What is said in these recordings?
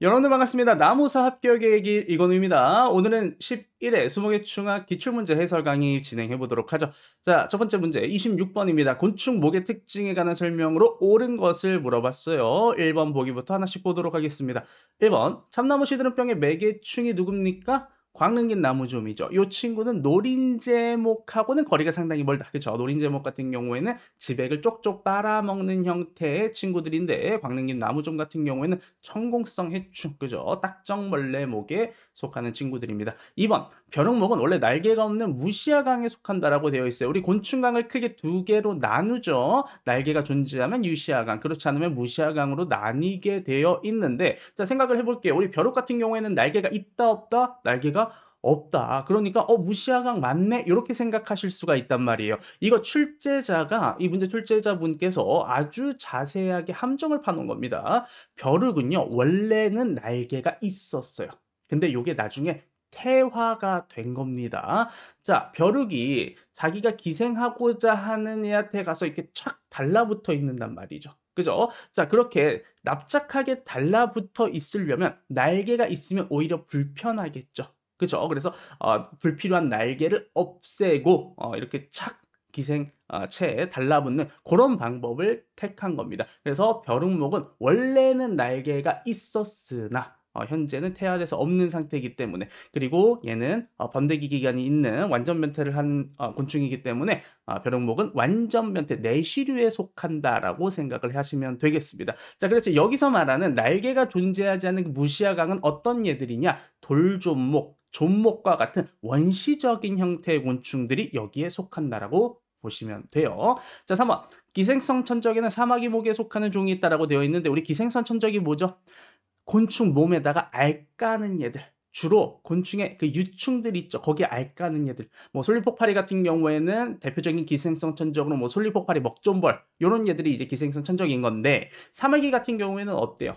여러분들 반갑습니다. 나무사 합격의 길 이건우입니다. 오늘은 11회 수목의 기출문제 해설 강의 진행해 보도록 하죠. 자, 첫 번째 문제 26번입니다. 곤충 목의 특징에 관한 설명으로 옳은 것을 물어봤어요. 1번 보기부터 하나씩 보도록 하겠습니다. 1번 참나무 시드름병의 매개충이 누굽니까? 광릉긴 나무좀이죠. 이 친구는 노린재목하고는 거리가 상당히 멀다. 그렇죠? 노린재목 같은 경우에는 지백을 쪽쪽 빨아먹는 형태의 친구들인데 광릉긴 나무좀 같은 경우에는 천공성 해충, 그죠? 딱정벌레목에 속하는 친구들입니다. 2번 벼룩목은 원래 날개가 없는 무시아강에 속한다라고 되어 있어요. 우리 곤충강을 크게 두 개로 나누죠. 날개가 존재하면 유시아강, 그렇지 않으면 무시아강으로 나뉘게 되어 있는데, 자, 생각을 해볼게요. 우리 벼룩 같은 경우에는 날개가 있다 없다? 날개가 없다. 그러니까 무시아강 맞네? 이렇게 생각하실 수가 있단 말이에요. 이거 출제자가, 이 문제 출제자분께서 아주 자세하게 함정을 파놓은 겁니다. 벼룩은요, 원래는 날개가 있었어요. 근데 요게 나중에 태화가 된 겁니다. 자, 벼룩이 자기가 기생하고자 하는 애한테 가서 이렇게 착 달라붙어 있는단 말이죠. 그죠? 자, 그렇게 납작하게 달라붙어 있으려면 날개가 있으면 오히려 불편하겠죠. 그죠? 그래서 불필요한 날개를 없애고 이렇게 착 체에 달라붙는 그런 방법을 택한 겁니다. 그래서 벼룩목은 원래는 날개가 있었으나 현재는 태아돼서 없는 상태이기 때문에, 그리고 얘는 번데기 기간이 있는 완전 변태를 한 곤충이기 때문에 벼룩목은 완전 변태 내시류에 속한다라고 생각을 하시면 되겠습니다. 자, 그래서 여기서 말하는 날개가 존재하지 않는 그 무시아강은 어떤 얘들이냐? 돌존목, 존목과 같은 원시적인 형태의 곤충들이 여기에 속한다라고 보시면 돼요. 자, 3번. 기생성 천적에는 사마귀목에 속하는 종이 있다라고 되어 있는데, 우리 기생성 천적이 뭐죠? 곤충 몸에다가 알 까는 얘들. 주로 곤충의 그 유충들 있죠. 거기에 알 까는 얘들. 뭐 솔잎폭파리 같은 경우에는 대표적인 기생성 천적으로 뭐 솔잎폭파리, 먹존벌 요런 얘들이 이제 기생성 천적인 건데, 사마귀 같은 경우에는 어때요?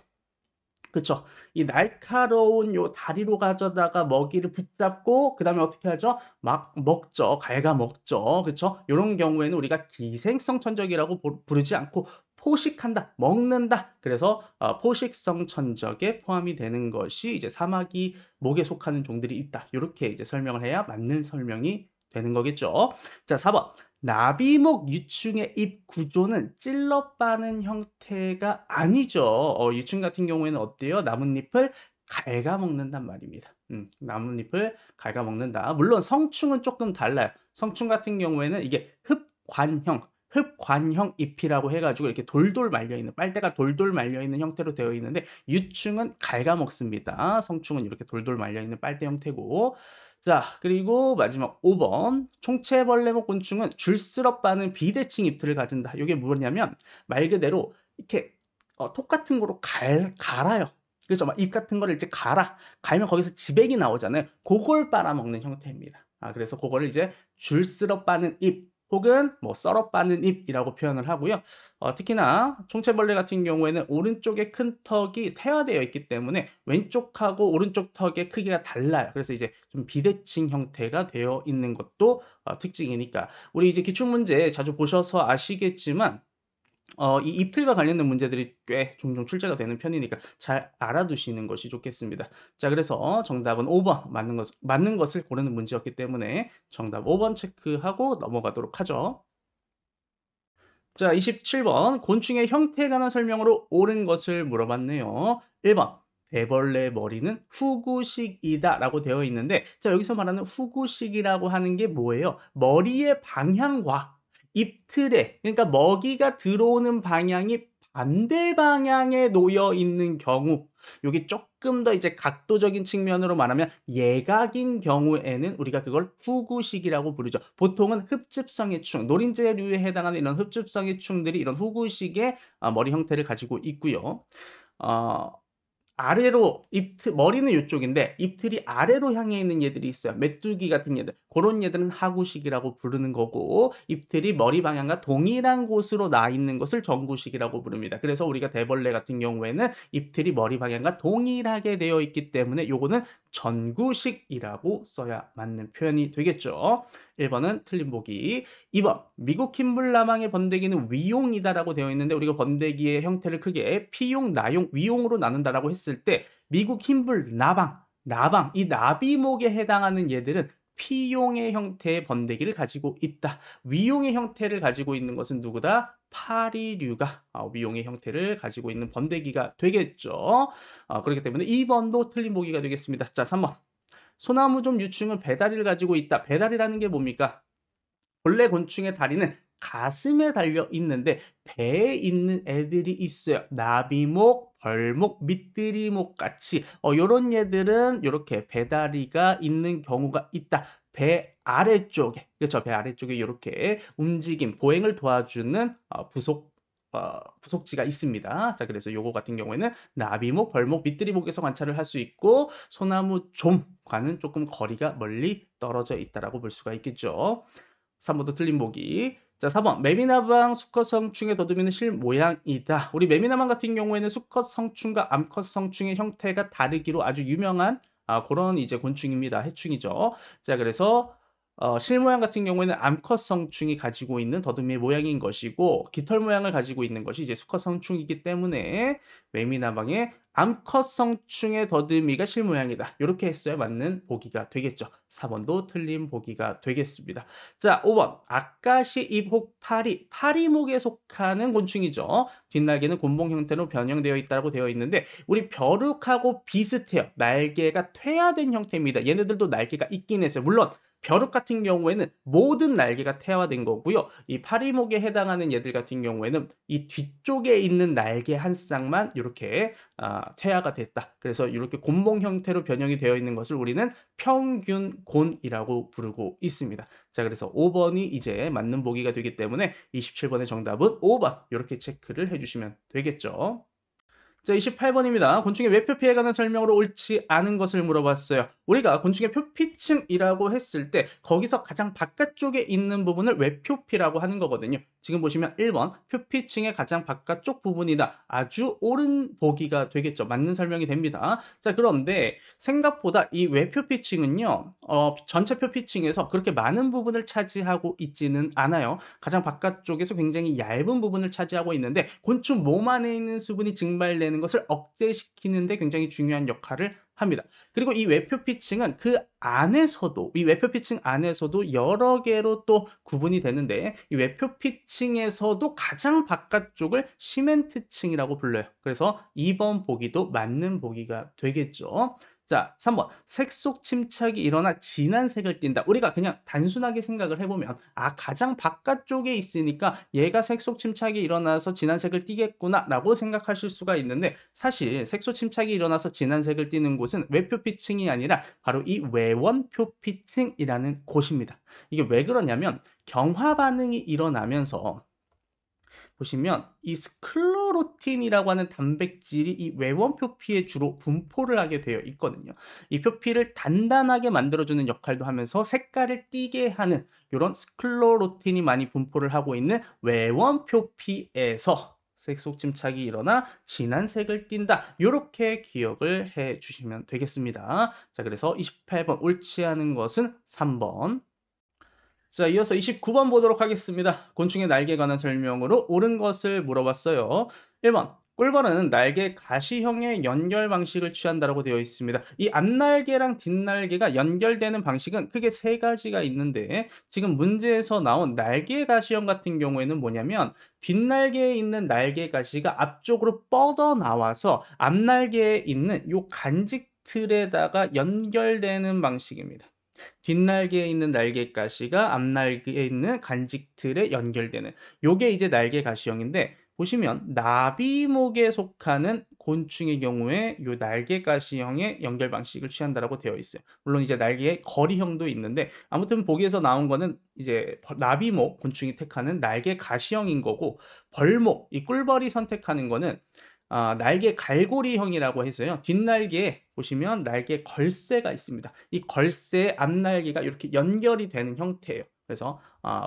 그쵸. 이 날카로운 요 다리로 가져다가 먹이를 붙잡고 그다음에 어떻게 하죠? 막 먹죠. 갉아먹죠. 그쵸? 요런 경우에는 우리가 기생성 천적이라고 부르지 않고 포식한다, 먹는다. 그래서 포식성 천적에 포함이 되는 것이 이제 사마귀 목에 속하는 종들이 있다. 요렇게 이제 설명을 해야 맞는 설명이 되는 거겠죠. 자, 4번. 나비목 유충의 잎 구조는 찔러 빠는 형태가 아니죠. 유충 같은 경우에는 어때요? 나뭇잎을 갉아먹는단 말입니다. 나뭇잎을 갉아먹는다. 물론 성충은 조금 달라요. 성충 같은 경우에는 이게 흡관형 잎이라고 해가지고 이렇게 돌돌 말려있는, 빨대가 돌돌 말려있는 형태로 되어 있는데, 유충은 갉아먹습니다. 성충은 이렇게 돌돌 말려있는 빨대 형태고. 자, 그리고 마지막 5번. 총체벌레목 곤충은 줄스럽 빠는 비대칭 잎틀을 가진다. 이게 뭐냐면 말 그대로 이렇게 톡 같은 거로 갈아요. 그렇죠? 막 잎 같은 거를 이제 갈면 거기서 지백이 나오잖아요. 그걸 빨아먹는 형태입니다. 그래서 그거를 이제 줄스럽 빠는 잎 혹은 뭐 썰어 빠는 잎이라고 표현을 하고요. 특히나 총체벌레 같은 경우에는 오른쪽에 큰 턱이 태화되어 있기 때문에 왼쪽하고 오른쪽 턱의 크기가 달라요. 그래서 이제 좀 비대칭 형태가 되어 있는 것도 특징이니까, 우리 이제 기출문제 자주 보셔서 아시겠지만 이 입틀과 관련된 문제들이 꽤 종종 출제가 되는 편이니까 잘 알아두시는 것이 좋겠습니다. 자, 그래서 정답은 5번 맞는 것을 고르는 문제였기 때문에 정답 5번 체크하고 넘어가도록 하죠. 자, 27번. 곤충의 형태에 관한 설명으로 옳은 것을 물어봤네요. 1번. 대벌레 머리는 후구식이다 라고 되어 있는데, 자, 여기서 말하는 후구식이라고 하는 게 뭐예요? 머리의 방향과 잎틀에, 그러니까 먹이가 들어오는 방향이 반대 방향에 놓여 있는 경우, 요게 조금 더 이제 각도적인 측면으로 말하면 예각인 경우에는 우리가 그걸 후구식이라고 부르죠. 보통은 흡집성의 충, 노린재류에 해당하는 이런 흡집성의 충들이 이런 후구식의 머리 형태를 가지고 있고요. 어 아래로 머리는 이쪽인데 잎틀이 아래로 향해 있는 얘들이 있어요. 메뚜기 같은 얘들. 그런 얘들은 하구식이라고 부르는 거고, 잎틀이 머리 방향과 동일한 곳으로 나 있는 것을 정구식이라고 부릅니다. 그래서 우리가 대벌레 같은 경우에는 잎틀이 머리 방향과 동일하게 되어 있기 때문에 요거는 전구식이라고 써야 맞는 표현이 되겠죠. 1번은 틀린 보기. 2번 미국 흰불나방의 번데기는 위용이다라고 되어 있는데 우리가 번데기의 형태를 크게 피용, 나용, 위용으로 나눈다라고 했을 때 미국 흰불나방, 나방, 이 나비목에 해당하는 얘들은 피용의 형태의 번데기를 가지고 있다. 위용의 형태를 가지고 있는 것은 누구다? 파리류가 위용의 형태를 가지고 있는 번데기가 되겠죠. 그렇기 때문에 2번도 틀린 보기가 되겠습니다. 자, 3번. 소나무좀 유충은 배다리를 가지고 있다. 배다리라는 게 뭡니까? 본래 곤충의 다리는 가슴에 달려 있는데 배에 있는 애들이 있어요. 나비목, 벌목, 밑들이목 같이 요런 얘들은 요렇게 배다리가 있는 경우가 있다. 배 아래쪽에, 그렇죠? 배 아래쪽에 요렇게 움직임, 보행을 도와주는 부속지가 있습니다. 자, 그래서 요거 같은 경우에는 나비목, 벌목, 밑들이목에서 관찰을 할 수 있고 소나무 좀과는 조금 거리가 멀리 떨어져 있다라고 볼 수가 있겠죠. 3번도 틀린 보기. 자, 4번. 매미나방 수컷 성충의 더듬이는 실 모양이다. 우리 매미나방 같은 경우에는 수컷 성충과 암컷 성충의 형태가 다르기로 아주 유명한 그런 이제 곤충입니다. 해충이죠. 자, 그래서 실 모양 같은 경우에는 암컷 성충이 가지고 있는 더듬이의 모양인 것이고 깃털 모양을 가지고 있는 것이 이제 수컷 성충이기 때문에 매미나방의 암컷 성충의 더듬이가 실 모양이다. 이렇게 했어야 맞는 보기가 되겠죠. 4번도 틀린 보기가 되겠습니다. 자, 5번. 아까시 입혹 파리. 파리목에 속하는 곤충이죠. 뒷날개는 곤봉 형태로 변형되어 있다고 되어 있는데 우리 벼룩하고 비슷해요. 날개가 퇴화된 형태입니다. 얘네들도 날개가 있긴 했어요. 물론 벼룩 같은 경우에는 모든 날개가 퇴화된 거고요. 이 파리목에 해당하는 얘들 같은 경우에는 이 뒤쪽에 있는 날개 한 쌍만 이렇게 퇴화가 됐다. 그래서 이렇게 곤봉 형태로 변형이 되어 있는 것을 우리는 평균곤이라고 부르고 있습니다. 자, 그래서 5번이 이제 맞는 보기가 되기 때문에 27번의 정답은 5번 이렇게 체크를 해주시면 되겠죠. 자, 28번입니다. 곤충의 외표 피해에 관한 설명으로 옳지 않은 것을 물어봤어요. 우리가 곤충의 표피층이라고 했을 때 거기서 가장 바깥쪽에 있는 부분을 외표피라고 하는 거거든요. 지금 보시면 1번 표피층의 가장 바깥쪽 부분이다. 아주 옳은 보기가 되겠죠. 맞는 설명이 됩니다. 자, 그런데 생각보다 이 외표피층은요. 전체 표피층에서 그렇게 많은 부분을 차지하고 있지는 않아요. 가장 바깥쪽에서 굉장히 얇은 부분을 차지하고 있는데 곤충 몸 안에 있는 수분이 증발되는 것을 억제시키는 데 굉장히 중요한 역할을 합니다. 그리고 이 외표피층은 그 안에서도 이 외표피층 안에서도 여러 개로 또 구분이 되는데 이 외표피층에서도 가장 바깥쪽을 시멘트층이라고 불러요. 그래서 2번 보기도 맞는 보기가 되겠죠. 자, 3번. 색속 침착이 일어나 진한 색을 띈다. 우리가 그냥 단순하게 생각을 해보면 가장 바깥쪽에 있으니까 얘가 색속 침착이 일어나서 진한 색을 띠겠구나 라고 생각하실 수가 있는데 사실 색소 침착이 일어나서 진한 색을 띠는 곳은 외표피층이 아니라 바로 이 외원표피층이라는 곳입니다. 이게 왜 그러냐면 경화 반응이 일어나면서 보시면 이 스클로로틴이라고 하는 단백질이 이 외원 표피에 주로 분포를 하게 되어 있거든요. 이 표피를 단단하게 만들어주는 역할도 하면서 색깔을 띠게 하는 이런 스클로로틴이 많이 분포를 하고 있는 외원 표피에서 색속 침착이 일어나 진한 색을 띈다. 이렇게 기억을 해 주시면 되겠습니다. 자, 그래서 28번 옳지 않은 것은 3번. 자, 이어서 29번 보도록 하겠습니다. 곤충의 날개에 관한 설명으로 옳은 것을 물어봤어요. 1번. 꿀벌은 날개 가시형의 연결 방식을 취한다고 되어 있습니다. 이 앞날개랑 뒷날개가 연결되는 방식은 크게 세 가지가 있는데 지금 문제에서 나온 날개 가시형 같은 경우에는 뭐냐면 뒷날개에 있는 날개 가시가 앞쪽으로 뻗어 나와서 앞날개에 있는 요 간직 틀에다가 연결되는 방식입니다. 뒷날개에 있는 날개 가시가 앞날개에 있는 간직틀에 연결되는 요게 이제 날개 가시형인데 보시면 나비목에 속하는 곤충의 경우에 요 날개 가시형의 연결 방식을 취한다라고 되어 있어요. 물론 이제 날개의 거리형도 있는데 아무튼 보기에서 나온 거는 이제 나비목 곤충이 택하는 날개 가시형인 거고 벌목 이 꿀벌이 선택하는 거는 날개 갈고리형이라고 해서요. 뒷날개에 보시면 날개 걸쇠가 있습니다. 이 걸쇠의 앞날개가 이렇게 연결이 되는 형태예요. 그래서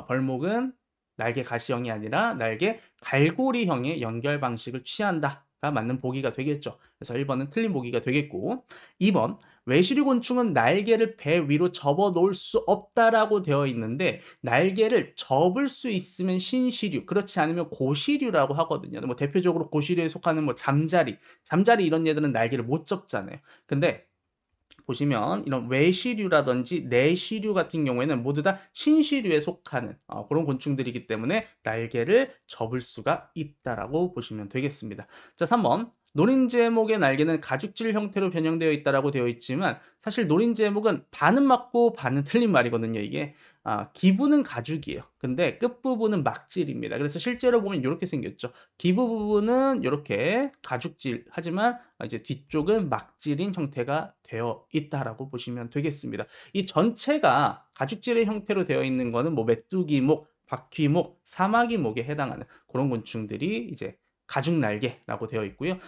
벌목은 날개 가시형이 아니라 날개 갈고리형의 연결 방식을 취한다. C가 맞는 보기가 되겠죠. 그래서 1번은 틀린 보기가 되겠고 2번 외시류 곤충은 날개를 배 위로 접어 놓을 수 없다라고 되어 있는데 날개를 접을 수 있으면 신시류, 그렇지 않으면 고시류라고 하거든요. 뭐 대표적으로 고시류에 속하는 뭐 잠자리 이런 얘들은 날개를 못 접잖아요. 근데 보시면 이런 외시류라든지 내시류 같은 경우에는 모두 다 신시류에 속하는 그런 곤충들이기 때문에 날개를 접을 수가 있다라고 보시면 되겠습니다. 자, 3번. 노린제목의 날개는 가죽질 형태로 변형되어 있다라고 되어 있지만 사실 노린제목은 반은 맞고 반은 틀린 말이거든요, 이게. 기부는 가죽이에요. 근데 끝부분은 막질입니다. 그래서 실제로 보면 이렇게 생겼죠. 기부 부분은 이렇게 가죽질 하지만 이제 뒤쪽은 막질인 형태가 되어 있다라고 보시면 되겠습니다. 이 전체가 가죽질의 형태로 되어 있는 거는 뭐 메뚜기목, 바퀴목, 사마귀목에 해당하는 그런 곤충들이 이제 가죽 날개라고 되어 있고요.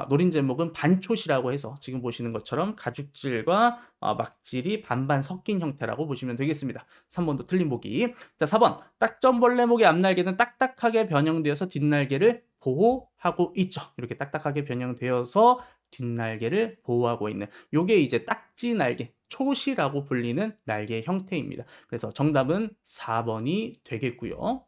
노린제목은 반초시라고 해서 지금 보시는 것처럼 가죽질과 막질이 반반 섞인 형태라고 보시면 되겠습니다. 3번도 틀린 보기. 자, 4번. 딱전벌레목의 앞날개는 딱딱하게 변형되어서 뒷날개를 보호하고 있죠. 이렇게 딱딱하게 변형되어서 뒷날개를 보호하고 있는 요게 이제 딱지 날개, 초시라고 불리는 날개의 형태입니다. 그래서 정답은 4번이 되겠고요.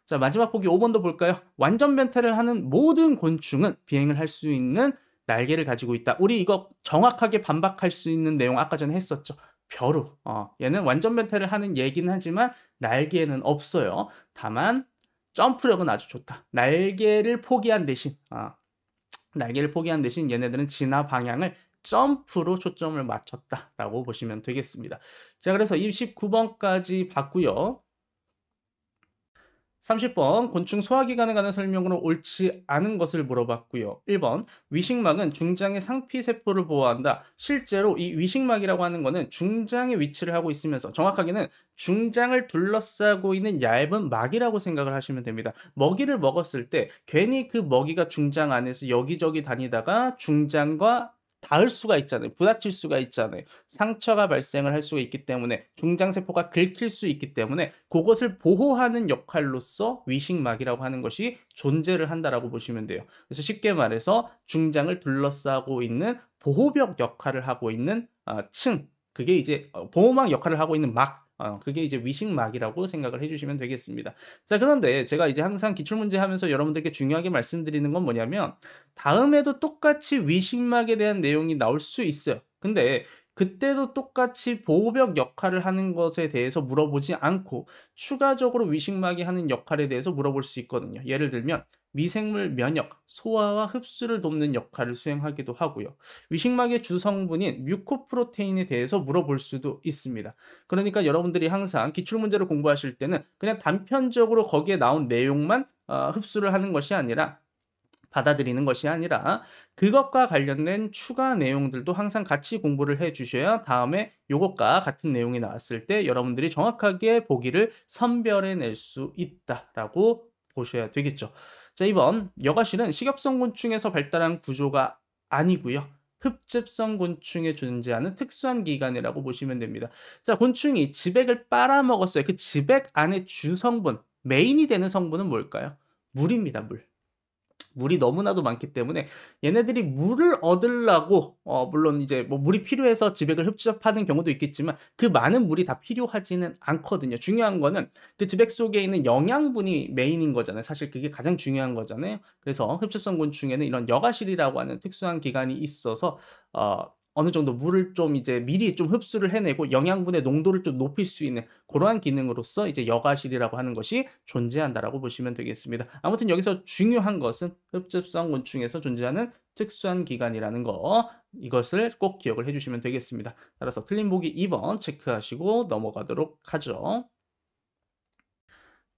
자, 마지막 보기 5번도 볼까요? 완전 변태를 하는 모든 곤충은 비행을 할 수 있는 날개를 가지고 있다. 우리 이거 정확하게 반박할 수 있는 내용 아까 전에 했었죠. 벼루. 얘는 완전 변태를 하는 얘기는 하지만 날개는 없어요. 다만 점프력은 아주 좋다. 날개를 포기한 대신 얘네들은 진화 방향을 점프로 초점을 맞췄다라고 보시면 되겠습니다. 자, 그래서 29번까지 봤고요. 30번 곤충 소화기관에 관한 설명으로 옳지 않은 것을 물어봤고요. 1번 위식막은 중장의 상피세포를 보호한다. 실제로 이 위식막이라고 하는 거는 중장에 위치를 하고 있으면서 정확하게는 중장을 둘러싸고 있는 얇은 막이라고 생각을 하시면 됩니다. 먹이를 먹었을 때 괜히 그 먹이가 중장 안에서 여기저기 다니다가 중장과 닿을 수가 있잖아요. 부딪힐 수가 있잖아요. 상처가 발생을 할 수가 있기 때문에 중장세포가 긁힐 수 있기 때문에 그것을 보호하는 역할로서 위식막이라고 하는 것이 존재를 한다라고 보시면 돼요. 그래서 쉽게 말해서 중장을 둘러싸고 있는 보호벽 역할을 하고 있는 층, 그게 이제 보호막 역할을 하고 있는 막, 그게 이제 위식막이라고 생각을 해주시면 되겠습니다. 자, 그런데 제가 이제 항상 기출문제 하면서 여러분들께 중요하게 말씀드리는 건 뭐냐면 다음에도 똑같이 위식막에 대한 내용이 나올 수 있어요. 근데 그때도 똑같이 보호벽 역할을 하는 것에 대해서 물어보지 않고 추가적으로 위식막이 하는 역할에 대해서 물어볼 수 있거든요. 예를 들면 미생물 면역, 소화와 흡수를 돕는 역할을 수행하기도 하고요. 위식막의 주성분인 뮤코프로테인에 대해서 물어볼 수도 있습니다. 그러니까 여러분들이 항상 기출문제를 공부하실 때는 그냥 단편적으로 거기에 나온 내용만 흡수를 하는 것이 아니라 받아들이는 것이 아니라 그것과 관련된 추가 내용들도 항상 같이 공부를 해 주셔야 다음에 요것과 같은 내용이 나왔을 때 여러분들이 정확하게 보기를 선별해낼 수 있다라고 보셔야 되겠죠. 자, 2번 여과실은 식엽성 곤충에서 발달한 구조가 아니고요. 흡집성 곤충에 존재하는 특수한 기관이라고 보시면 됩니다. 자, 곤충이 지백을 빨아먹었어요. 그 지백 안에 주성분, 메인이 되는 성분은 뭘까요? 물입니다, 물. 물이 너무나도 많기 때문에 얘네들이 물을 얻으려고 물론 이제 뭐 물이 필요해서 지백을 흡수하는 경우도 있겠지만 그 많은 물이 다 필요하지는 않거든요. 중요한 거는 그 지백 속에 있는 영양분이 메인인 거잖아요. 사실 그게 가장 중요한 거잖아요. 그래서 흡수성 곤충에는 이런 여과실이라고 하는 특수한 기관이 있어서 어느 정도 물을 좀 이제 미리 좀 흡수를 해내고 영양분의 농도를 좀 높일 수 있는 그러한 기능으로서 이제 여과실이라고 하는 것이 존재한다라고 보시면 되겠습니다. 아무튼 여기서 중요한 것은 흡집성 곤충에서 존재하는 특수한 기관이라는 거, 이것을 꼭 기억을 해주시면 되겠습니다. 따라서 틀린 보기 2번 체크하시고 넘어가도록 하죠.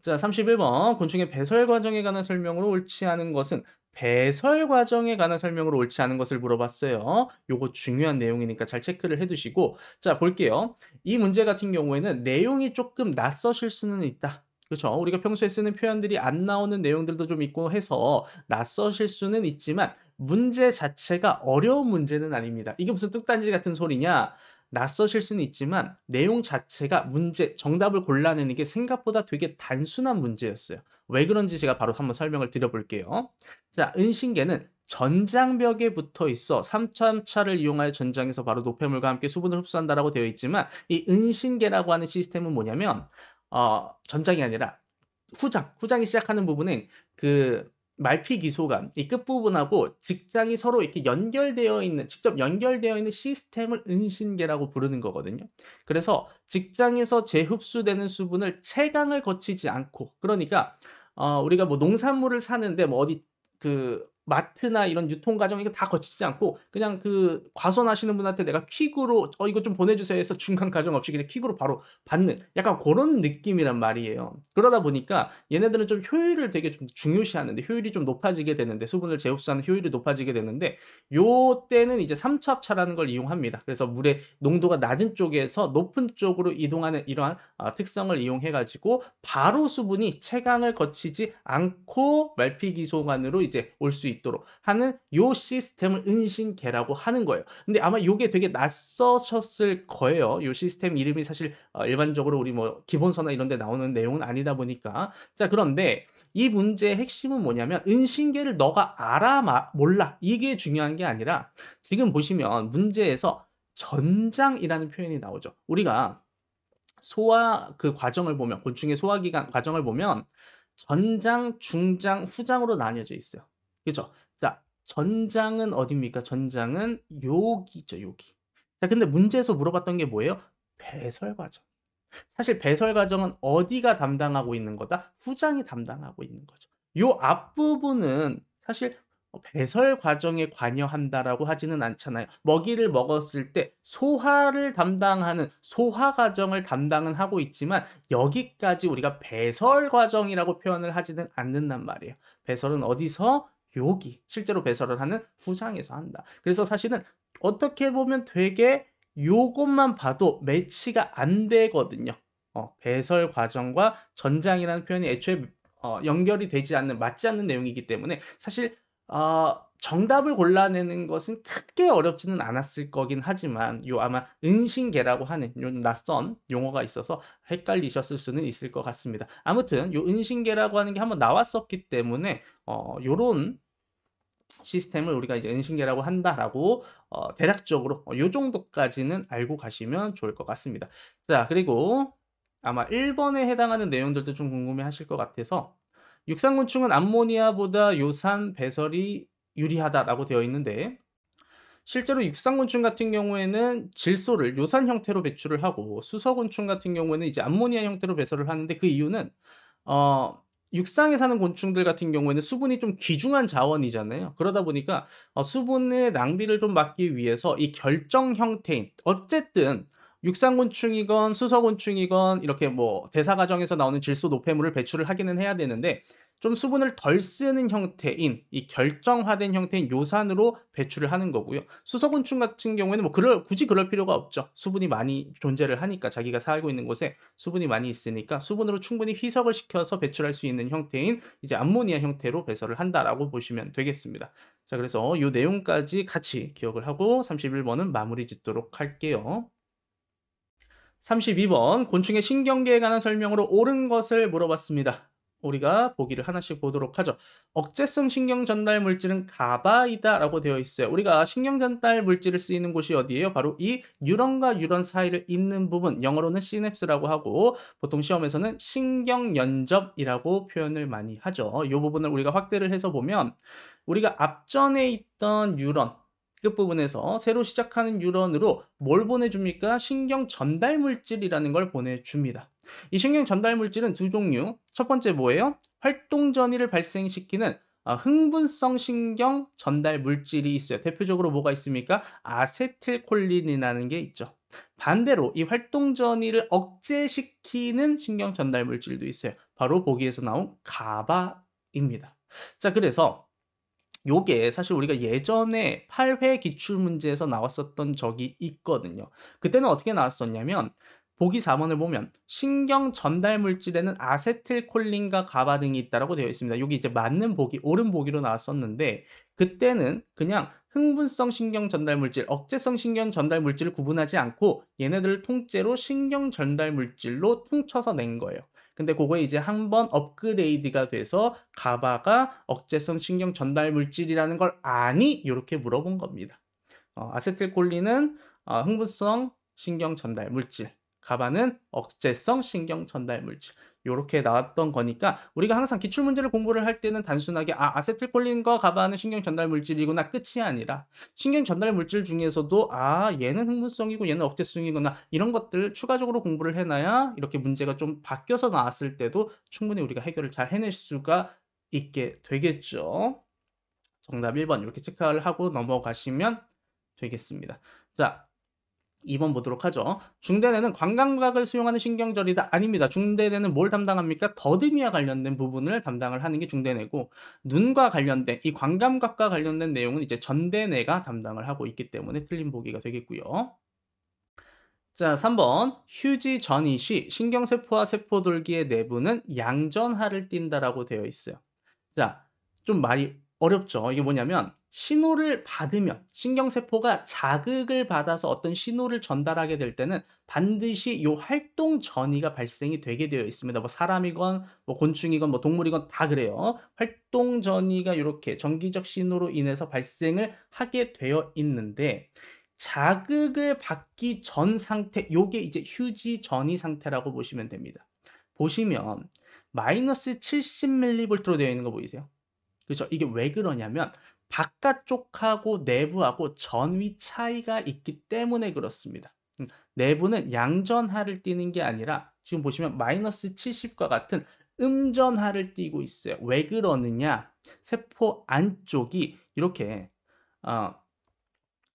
자, 31번 곤충의 배설 과정에 관한 설명으로 옳지 않은 것은 배설 과정에 관한 설명으로 옳지 않은 것을 물어봤어요. 요거 중요한 내용이니까 잘 체크를 해두시고 자, 볼게요. 이 문제 같은 경우에는 내용이 조금 낯서실 수는 있다. 그렇죠? 우리가 평소에 쓰는 표현들이 안 나오는 내용들도 좀 있고 해서 낯서실 수는 있지만 문제 자체가 어려운 문제는 아닙니다. 이게 무슨 뚝단지 같은 소리냐? 낯서실 수는 있지만 내용 자체가 문제, 정답을 골라내는 게 생각보다 되게 단순한 문제였어요. 왜 그런지 제가 바로 한번 설명을 드려볼게요. 자, 은신계는 전장벽에 붙어 있어 삼투압차를 이용하여 전장에서 바로 노폐물과 함께 수분을 흡수한다라고 되어 있지만 이 은신계라고 하는 시스템은 뭐냐면 전장이 아니라 후장이 시작하는 부분은 그 말피 기소관 이 끝부분하고 직장이 서로 이렇게 연결되어 있는 직접 연결되어 있는 시스템을 은신계라고 부르는 거거든요. 그래서 직장에서 재흡수되는 수분을 채광을 거치지 않고 그러니까 우리가 뭐 농산물을 사는데 뭐 어디 그 마트나 이런 유통 과정 이거 다 거치지 않고 그냥 그 과손하시는 분한테 내가 퀵으로 이거 좀 보내 주세요." 해서 중간 과정 없이 그냥 퀵으로 바로 받는 약간 고런 느낌이란 말이에요. 그러다 보니까 얘네들은 좀 효율을 되게 좀 중요시하는데 효율이 좀 높아지게 되는데 수분을 재흡수하는 효율이 높아지게 되는데 요때는 이제 삼투압차라는 걸 이용합니다. 그래서 물의 농도가 낮은 쪽에서 높은 쪽으로 이동하는 이러한 특성을 이용해 가지고 바로 수분이 채광을 거치지 않고 말피기소관으로 이제 올 수 있도록 하는 요 시스템을 은신계라고 하는 거예요. 근데 아마 요게 되게 낯서셨을 거예요. 요 시스템 이름이 사실 일반적으로 우리 뭐 기본서나 이런 데 나오는 내용은 아니다 보니까. 자 그런데 이 문제의 핵심은 뭐냐면 은신계를 너가 알아 몰라 이게 중요한 게 아니라 지금 보시면 문제에서 전장이라는 표현이 나오죠. 우리가 소화 그 과정을 보면 곤충의 소화 기관 과정을 보면 전장, 중장, 후장으로 나뉘어져 있어요. 그죠? 자, 전장은 어딥니까? 전장은 여기죠, 여기. 자, 근데 문제에서 물어봤던 게 뭐예요? 배설 과정. 사실 배설 과정은 어디가 담당하고 있는 거다? 후장이 담당하고 있는 거죠. 요 앞부분은 사실 배설 과정에 관여한다라고 하지는 않잖아요. 먹이를 먹었을 때 소화를 담당하는 소화 과정을 담당은 하고 있지만 여기까지 우리가 배설 과정이라고 표현을 하지는 않는단 말이에요. 배설은 어디서? 여기 실제로 배설을 하는 후장에서 한다. 그래서 사실은 어떻게 보면 되게 요것만 봐도 매치가 안 되거든요. 배설 과정과 전장이라는 표현이 애초에 연결이 되지 않는 맞지 않는 내용이기 때문에 사실 정답을 골라내는 것은 크게 어렵지는 않았을 거긴 하지만 요 아마 은신계라고 하는 요 낯선 용어가 있어서 헷갈리셨을 수는 있을 것 같습니다. 아무튼 요 은신계라고 하는 게 한번 나왔었기 때문에 요런 시스템을 우리가 이제 은신계라고 한다라고 대략적으로 요 정도까지는 알고 가시면 좋을 것 같습니다. 자 그리고 아마 1번에 해당하는 내용들도 좀 궁금해 하실 것 같아서 육상곤충은 암모니아보다 요산 배설이 유리하다라고 되어 있는데 실제로 육상곤충 같은 경우에는 질소를 요산 형태로 배출을 하고 수서곤충 같은 경우에는 이제 암모니아 형태로 배설을 하는데 그 이유는 육상에 사는 곤충들 같은 경우에는 수분이 좀 귀중한 자원이잖아요. 그러다 보니까 수분의 낭비를 좀 막기 위해서 이 결정 형태인 어쨌든 육상곤충이건 수서곤충이건 이렇게 뭐 대사 과정에서 나오는 질소 노폐물을 배출을 하기는 해야 되는데 좀 수분을 덜 쓰는 형태인 이 결정화된 형태인 요산으로 배출을 하는 거고요. 수서곤충 같은 경우에는 뭐 굳이 그럴 필요가 없죠. 수분이 많이 존재를 하니까 자기가 살고 있는 곳에 수분이 많이 있으니까 수분으로 충분히 희석을 시켜서 배출할 수 있는 형태인 이제 암모니아 형태로 배설을 한다라고 보시면 되겠습니다. 자, 그래서 이 내용까지 같이 기억을 하고 31번은 마무리 짓도록 할게요. 32번 곤충의 신경계에 관한 설명으로 옳은 것을 물어봤습니다. 우리가 보기를 하나씩 보도록 하죠. 억제성 신경 전달 물질은 가바이다라고 되어 있어요. 우리가 신경 전달 물질을 쓰이는 곳이 어디예요? 바로 이 뉴런과 뉴런 사이를 잇는 부분, 영어로는 시냅스라고 하고 보통 시험에서는 신경 연접이라고 표현을 많이 하죠. 이 부분을 우리가 확대를 해서 보면 우리가 앞전에 있던 뉴런 끝부분에서 새로 시작하는 뉴런으로 뭘 보내줍니까? 신경 전달 물질이라는 걸 보내줍니다. 이 신경 전달 물질은 두 종류. 첫 번째 뭐예요? 활동 전이를 발생시키는 흥분성 신경 전달 물질이 있어요. 대표적으로 뭐가 있습니까? 아세틸콜린이라는 게 있죠. 반대로 이 활동 전이를 억제시키는 신경 전달 물질도 있어요. 바로 보기에서 나온 가바입니다. 자, 그래서 요게 사실 우리가 예전에 8회 기출문제에서 나왔었던 적이 있거든요. 그때는 어떻게 나왔었냐면 보기 4번을 보면 신경 전달 물질에는 아세틸콜린과 가바 등이 있다라고 되어 있습니다. 여기 이제 맞는 보기, 옳은 보기로 나왔었는데 그때는 그냥 흥분성 신경 전달 물질, 억제성 신경 전달 물질을 구분하지 않고 얘네들을 통째로 신경 전달 물질로 퉁쳐서 낸 거예요. 근데 그거에 이제 한번 업그레이드가 돼서 가바가 억제성 신경 전달 물질이라는 걸 아니? 요렇게 물어본 겁니다. 아세틸콜린은 흥분성 신경 전달 물질, 가바는 억제성 신경 전달 물질. 요렇게 나왔던 거니까 우리가 항상 기출 문제를 공부를 할 때는 단순하게 아세틸콜린과 가바는 신경 전달 물질이구나 끝이 아니라 신경 전달 물질 중에서도 얘는 흥분성이고 얘는 억제성이구나 이런 것들 추가적으로 공부를 해놔야 이렇게 문제가 좀 바뀌어서 나왔을 때도 충분히 우리가 해결을 잘 해낼 수가 있게 되겠죠. 정답 1번 이렇게 체크를 하고 넘어가시면 되겠습니다. 자, 2번 보도록 하죠. 중대뇌는 관감각을 수용하는 신경절이다. 아닙니다. 중대뇌는 뭘 담당합니까? 더듬이와 관련된 부분을 담당을 하는 게 중대뇌고 눈과 관련된 이 관감각과 관련된 내용은 이제 전대뇌가 담당을 하고 있기 때문에 틀린 보기가 되겠고요. 자, 3번 휴지 전이 시 신경세포와 세포돌기의 내부는 양전하를 띈다라고 되어 있어요. 자, 좀 말이 어렵죠. 이게 뭐냐면 신호를 받으면 신경세포가 자극을 받아서 어떤 신호를 전달하게 될 때는 반드시 요 활동 전이가 발생이 되게 되어 있습니다. 뭐 사람이건 뭐 곤충이건 뭐 동물이건 다 그래요. 활동 전이가 이렇게 전기적 신호로 인해서 발생을 하게 되어 있는데 자극을 받기 전 상태, 요게 이제 휴지 전이 상태라고 보시면 됩니다. 보시면 마이너스 70mV로 되어 있는 거 보이세요? 그렇죠? 이게 왜 그러냐면 바깥쪽하고 내부하고 전위 차이가 있기 때문에 그렇습니다. 내부는 양전하를 띠는 게 아니라 지금 보시면 마이너스 70과 같은 음전하를 띠고 있어요. 왜 그러느냐? 세포 안쪽이 이렇게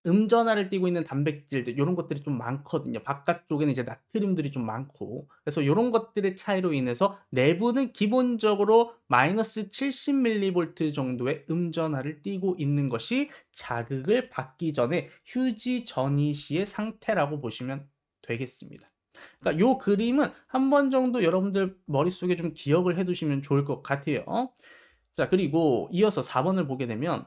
음전하를 띠고 있는 단백질들 이런 것들이 좀 많거든요. 바깥쪽에는 이제 나트륨들이 좀 많고 그래서 이런 것들의 차이로 인해서 내부는 기본적으로 마이너스 70mV 정도의 음전하를 띠고 있는 것이 자극을 받기 전에 휴지 전이 시의 상태라고 보시면 되겠습니다. 그러니까 이 그림은 한 번 정도 여러분들 머릿속에 좀 기억을 해두시면 좋을 것 같아요. 자, 그리고 이어서 4번을 보게 되면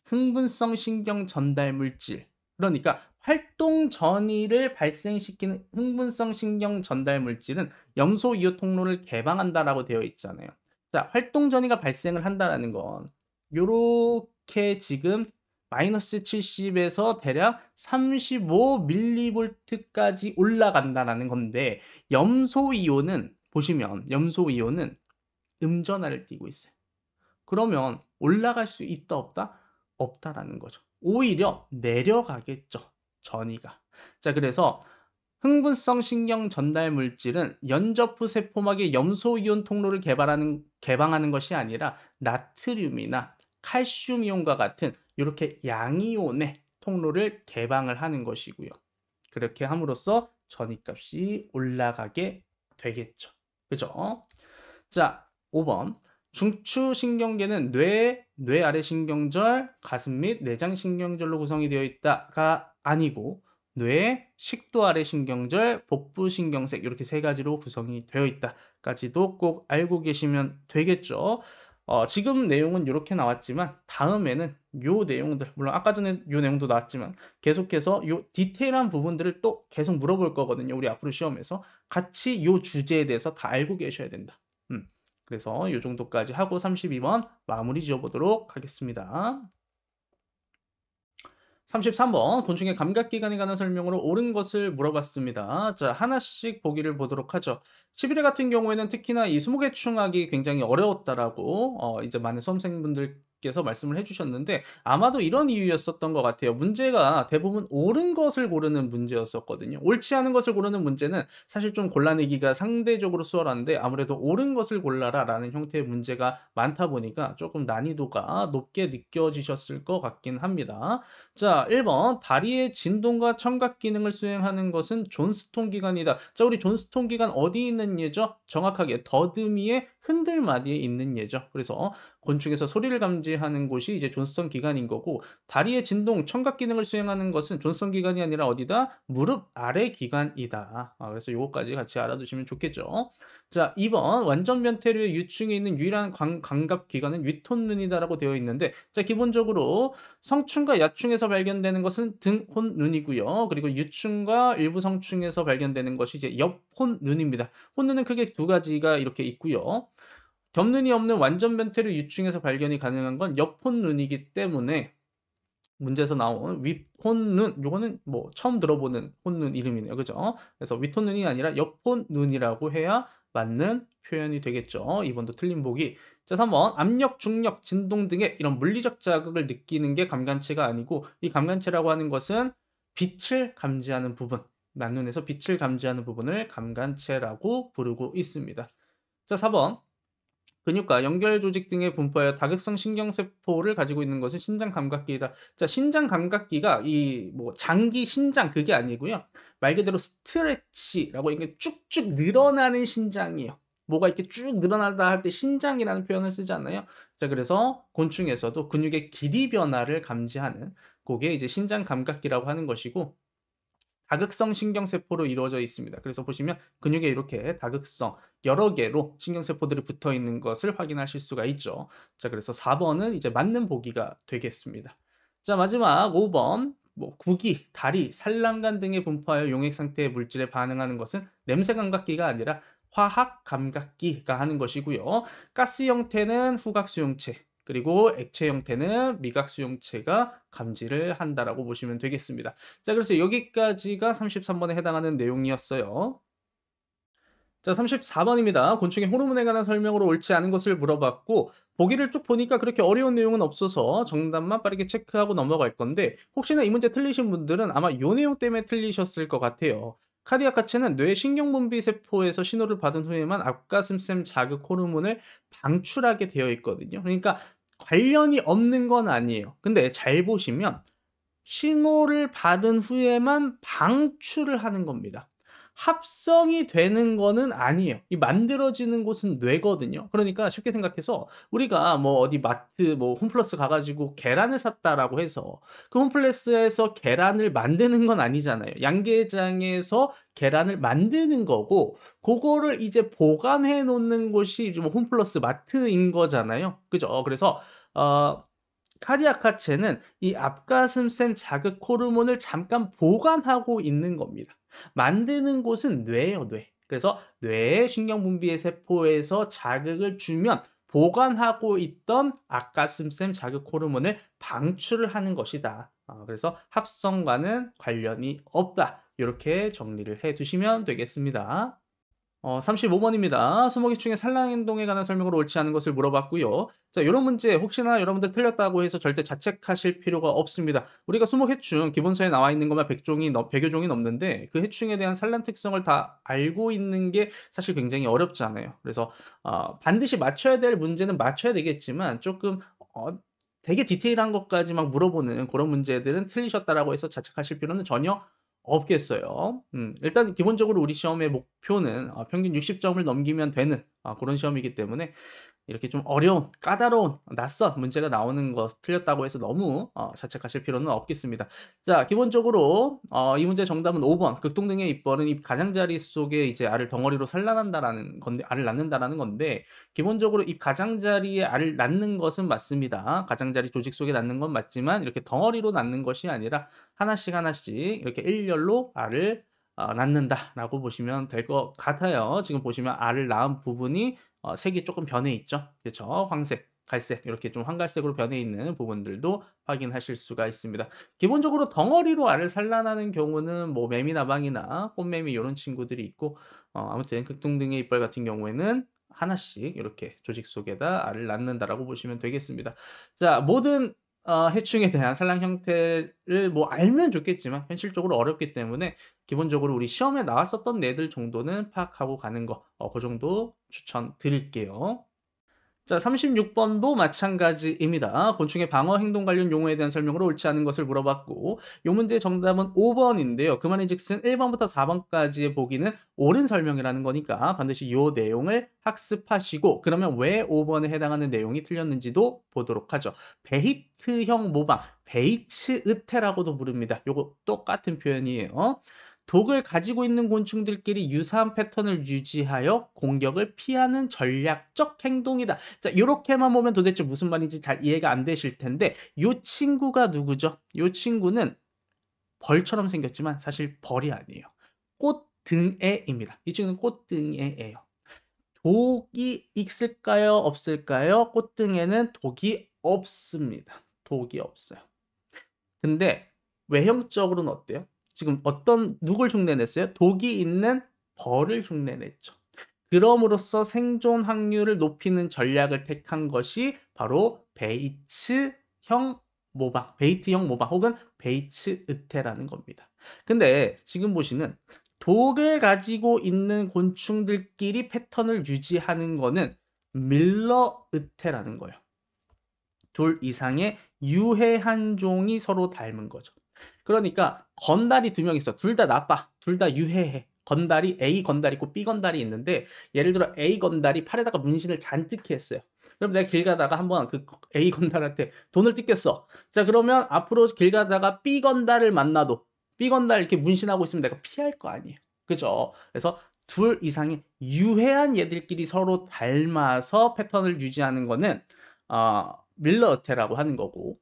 흥분성 신경 전달 물질. 그러니까 활동 전이를 발생시키는 흥분성 신경 전달 물질은 염소 이온 통로를 개방한다라고 되어 있잖아요. 자, 활동 전이가 발생을 한다라는 건 요렇게 지금 마이너스 70에서 대략 35mV까지 올라간다라는 건데 염소 이온은 보시면 염소 이온은 음전하를 띠고 있어요. 그러면 올라갈 수 있다 없다? 없다라는 거죠. 오히려 내려가겠죠. 전이가. 자, 그래서 흥분성 신경 전달 물질은 연접후 세포막의 염소 이온 통로를 개방하는 것이 아니라 나트륨이나 칼슘 이온과 같은 이렇게 양이온의 통로를 개방을 하는 것이고요. 그렇게 함으로써 전이값이 올라가게 되겠죠. 그죠? 자, 5번. 중추신경계는 뇌 아래 신경절, 가슴 및 내장 신경절로 구성이 되어 있다가 아니고 뇌, 식도 아래 신경절, 복부 신경색 이렇게 세 가지로 구성이 되어 있다까지도 꼭 알고 계시면 되겠죠. 지금 내용은 이렇게 나왔지만 다음에는 요 내용들 물론 아까 전에 요 내용도 나왔지만 계속해서 요 디테일한 부분들을 또 계속 물어볼 거거든요. 우리 앞으로 시험에서 같이 요 주제에 대해서 다 알고 계셔야 된다. 그래서 이 정도까지 하고 32번 마무리 지어보도록 하겠습니다. 33번 곤충의 감각기관에 관한 설명으로 옳은 것을 물어봤습니다. 자, 하나씩 보기를 보도록 하죠. 11회 같은 경우에는 특히나 이 수목외충학이 굉장히 어려웠다라고 이제 많은 수험생분들께서 말씀을 해주셨는데 아마도 이런 이유였었던 것 같아요. 문제가 대부분 옳은 것을 고르는 문제였었거든요. 옳지 않은 것을 고르는 문제는 사실 좀 골라내기가 상대적으로 수월한데 아무래도 옳은 것을 골라라 라는 형태의 문제가 많다 보니까 조금 난이도가 높게 느껴지셨을 것 같긴 합니다. 자, 1번 다리의 진동과 청각 기능을 수행하는 것은 존스톤 기관이다. 자, 우리 존스톤 기관 어디 있는 예죠? 정확하게 더듬이의 흔들마디에 있는 예죠. 그래서 곤충에서 소리를 감지하는 곳이 이제 존스턴 기관인 거고 다리의 진동, 청각 기능을 수행하는 것은 존스턴 기관이 아니라 어디다? 무릎 아래 기관이다. 그래서 요거까지 같이 알아두시면 좋겠죠. 자, 2번 완전 변태류의 유충에 있는 유일한 감각 기관은 위톤눈이다라고 되어 있는데 자, 기본적으로 성충과 야충에서 발견되는 것은 등혼눈이고요. 그리고 유충과 일부 성충에서 발견되는 것이 이제 옆혼눈입니다. 혼눈은 크게 두 가지가 이렇게 있고요. 겹눈이 없는 완전 변태류 유충에서 발견이 가능한 건 옆혼눈이기 때문에 문제에서 나온 윗혼눈 요거는 뭐 처음 들어보는 혼눈 이름이네요. 그죠? 그래서 윗혼눈이 아니라 옆혼눈이라고 해야 맞는 표현이 되겠죠. 2번도 틀린 보기. 자, 3번 압력, 중력, 진동 등의 이런 물리적 자극을 느끼는 게 감관체가 아니고 이 감관체라고 하는 것은 빛을 감지하는 부분, 난눈에서 빛을 감지하는 부분을 감관체라고 부르고 있습니다. 자, 4번 근육과 연결 조직 등에 분포하여 다극성 신경세포를 가지고 있는 것은 신장 감각기이다. 자, 신장 감각기가 이 뭐 장기 신장 그게 아니고요. 말 그대로 스트레치라고 이게 쭉쭉 늘어나는 신장이에요. 뭐가 이렇게 쭉 늘어나다 할 때 신장이라는 표현을 쓰잖아요. 자, 그래서 곤충에서도 근육의 길이 변화를 감지하는 그게 이제 신장 감각기라고 하는 것이고 다극성 신경세포로 이루어져 있습니다. 그래서 보시면 근육에 이렇게 다극성 여러 개로 신경세포들이 붙어 있는 것을 확인하실 수가 있죠. 자, 그래서 4번은 이제 맞는 보기가 되겠습니다. 자, 마지막 5번. 뭐 구기, 다리, 산란관 등에 분포하여 용액 상태의 물질에 반응하는 것은 냄새 감각기가 아니라 화학 감각기가 하는 것이고요. 가스 형태는 후각 수용체, 그리고 액체 형태는 미각 수용체가 감지를 한다라고 보시면 되겠습니다. 자, 그래서 여기까지가 33번에 해당하는 내용이었어요. 자, 34번입니다. 곤충의 호르몬에 관한 설명으로 옳지 않은 것을 물어봤고 보기를 쭉 보니까 그렇게 어려운 내용은 없어서 정답만 빠르게 체크하고 넘어갈 건데 혹시나 이 문제 틀리신 분들은 아마 요 내용 때문에 틀리셨을 것 같아요. 카디악 하체는 뇌 신경분비 세포에서 신호를 받은 후에만 앞가슴샘 자극 호르몬을 방출하게 되어 있거든요. 그러니까 관련이 없는 건 아니에요. 근데 잘 보시면 신호를 받은 후에만 방출을 하는 겁니다. 합성이 되는 거는 아니에요. 이 만들어지는 곳은 뇌거든요. 그러니까 쉽게 생각해서 우리가 뭐 어디 마트 뭐 홈플러스 가 가지고 계란을 샀다라고 해서 그 홈플러스에서 계란을 만드는 건 아니잖아요. 양계장에서 계란을 만드는 거고 그거를 이제 보관해 놓는 곳이 이제 뭐 홈플러스 마트인 거잖아요. 그죠? 그래서 카디악 하체는 이 앞가슴샘 자극 호르몬을 잠깐 보관하고 있는 겁니다. 만드는 곳은 뇌예요, 뇌. 그래서 뇌의 신경분비의 세포에서 자극을 주면 보관하고 있던 앞가슴샘 자극 호르몬을 방출을 하는 것이다. 그래서 합성과는 관련이 없다. 이렇게 정리를 해 두시면 되겠습니다. 35번입니다. 수목이충의 산란 행동에 관한 설명으로 옳지 않은 것을 물어봤고요. 자, 요런 문제 혹시나 여러분들 틀렸다고 해서 절대 자책하실 필요가 없습니다. 우리가 수목해충 기본서에 나와 있는 것만 100여 종이 넘는데 그 해충에 대한 산란 특성을 다 알고 있는 게 사실 굉장히 어렵잖아요. 그래서 반드시 맞춰야 될 문제는 맞춰야 되겠지만 조금 되게 디테일한 것까지 막 물어보는 그런 문제들은 틀리셨다라고 해서 자책하실 필요는 전혀 없겠어요. 일단 기본적으로 우리 시험의 목표는 평균 60점을 넘기면 되는 그런 시험이기 때문에 이렇게 좀 어려운, 까다로운, 낯선 문제가 나오는 것 틀렸다고 해서 너무 자책하실 필요는 없겠습니다. 자, 기본적으로 이 문제 정답은 5번. 극동등의 입벌은 입 가장자리 속에 이제 알을 덩어리로 산란한다라는 건데, 알을 낳는다라는 건데, 기본적으로 입 가장자리에 알을 낳는 것은 맞습니다. 가장자리 조직 속에 낳는 건 맞지만 이렇게 덩어리로 낳는 것이 아니라 하나씩 하나씩 이렇게 일렬로 알을 낳는다라고 보시면 될 것 같아요. 지금 보시면 알을 낳은 부분이 색이 조금 변해 있죠. 그렇죠? 황색, 갈색 이렇게 좀 황갈색으로 변해 있는 부분들도 확인하실 수가 있습니다. 기본적으로 덩어리로 알을 산란하는 경우는 뭐 매미나방이나 꽃매미 이런 친구들이 있고 아무튼 극동등의 이빨 같은 경우에는 하나씩 이렇게 조직 속에다 알을 낳는다라고 보시면 되겠습니다. 자, 모든 해충에 대한 산란 형태를 뭐 알면 좋겠지만 현실적으로 어렵기 때문에 기본적으로 우리 시험에 나왔었던 애들 정도는 파악하고 가는 거 그 정도 추천드릴게요. 자, 36번도 마찬가지입니다. 곤충의 방어 행동 관련 용어에 대한 설명으로 옳지 않은 것을 물어봤고, 요 문제의 정답은 5번인데요. 그 말인즉슨 1번부터 4번까지의 보기는 옳은 설명이라는 거니까 반드시 요 내용을 학습하시고, 그러면 왜 5번에 해당하는 내용이 틀렸는지도 보도록 하죠. 베이트형 모방, 베이츠의태라고도 부릅니다. 요거 똑같은 표현이에요. 독을 가지고 있는 곤충들끼리 유사한 패턴을 유지하여 공격을 피하는 전략적 행동이다. 자, 요렇게만 보면 도대체 무슨 말인지 잘 이해가 안 되실 텐데, 요 친구가 누구죠? 요 친구는 벌처럼 생겼지만 사실 벌이 아니에요. 꽃등애입니다. 이 친구는 꽃등애예요. 독이 있을까요? 없을까요? 꽃등에는 독이 없습니다. 독이 없어요. 근데 외형적으로는 어때요? 지금 누굴 흉내냈어요? 독이 있는 벌을 흉내냈죠. 그럼으로써 생존 확률을 높이는 전략을 택한 것이 바로 베이츠형 모방 혹은 베이츠의태라는 겁니다. 근데 지금 보시는 독을 가지고 있는 곤충들끼리 패턴을 유지하는 거는 밀러의태라는 거예요. 둘 이상의 유해한 종이 서로 닮은 거죠. 그러니까 건달이 두 명 있어. 둘 다 나빠. 둘 다 유해해. 건달이 A 건달이 있고 B 건달이 있는데, 예를 들어 A 건달이 팔에다가 문신을 잔뜩 했어요. 그럼 내가 길 가다가 한번 그 A 건달한테 돈을 뜯겼어. 자, 그러면 앞으로 길 가다가 B 건달을 만나도 B 건달 이렇게 문신하고 있으면 내가 피할 거 아니에요. 그죠? 그래서 둘 이상의 유해한 얘들끼리 서로 닮아서 패턴을 유지하는 거는 밀러어테라고 하는 거고,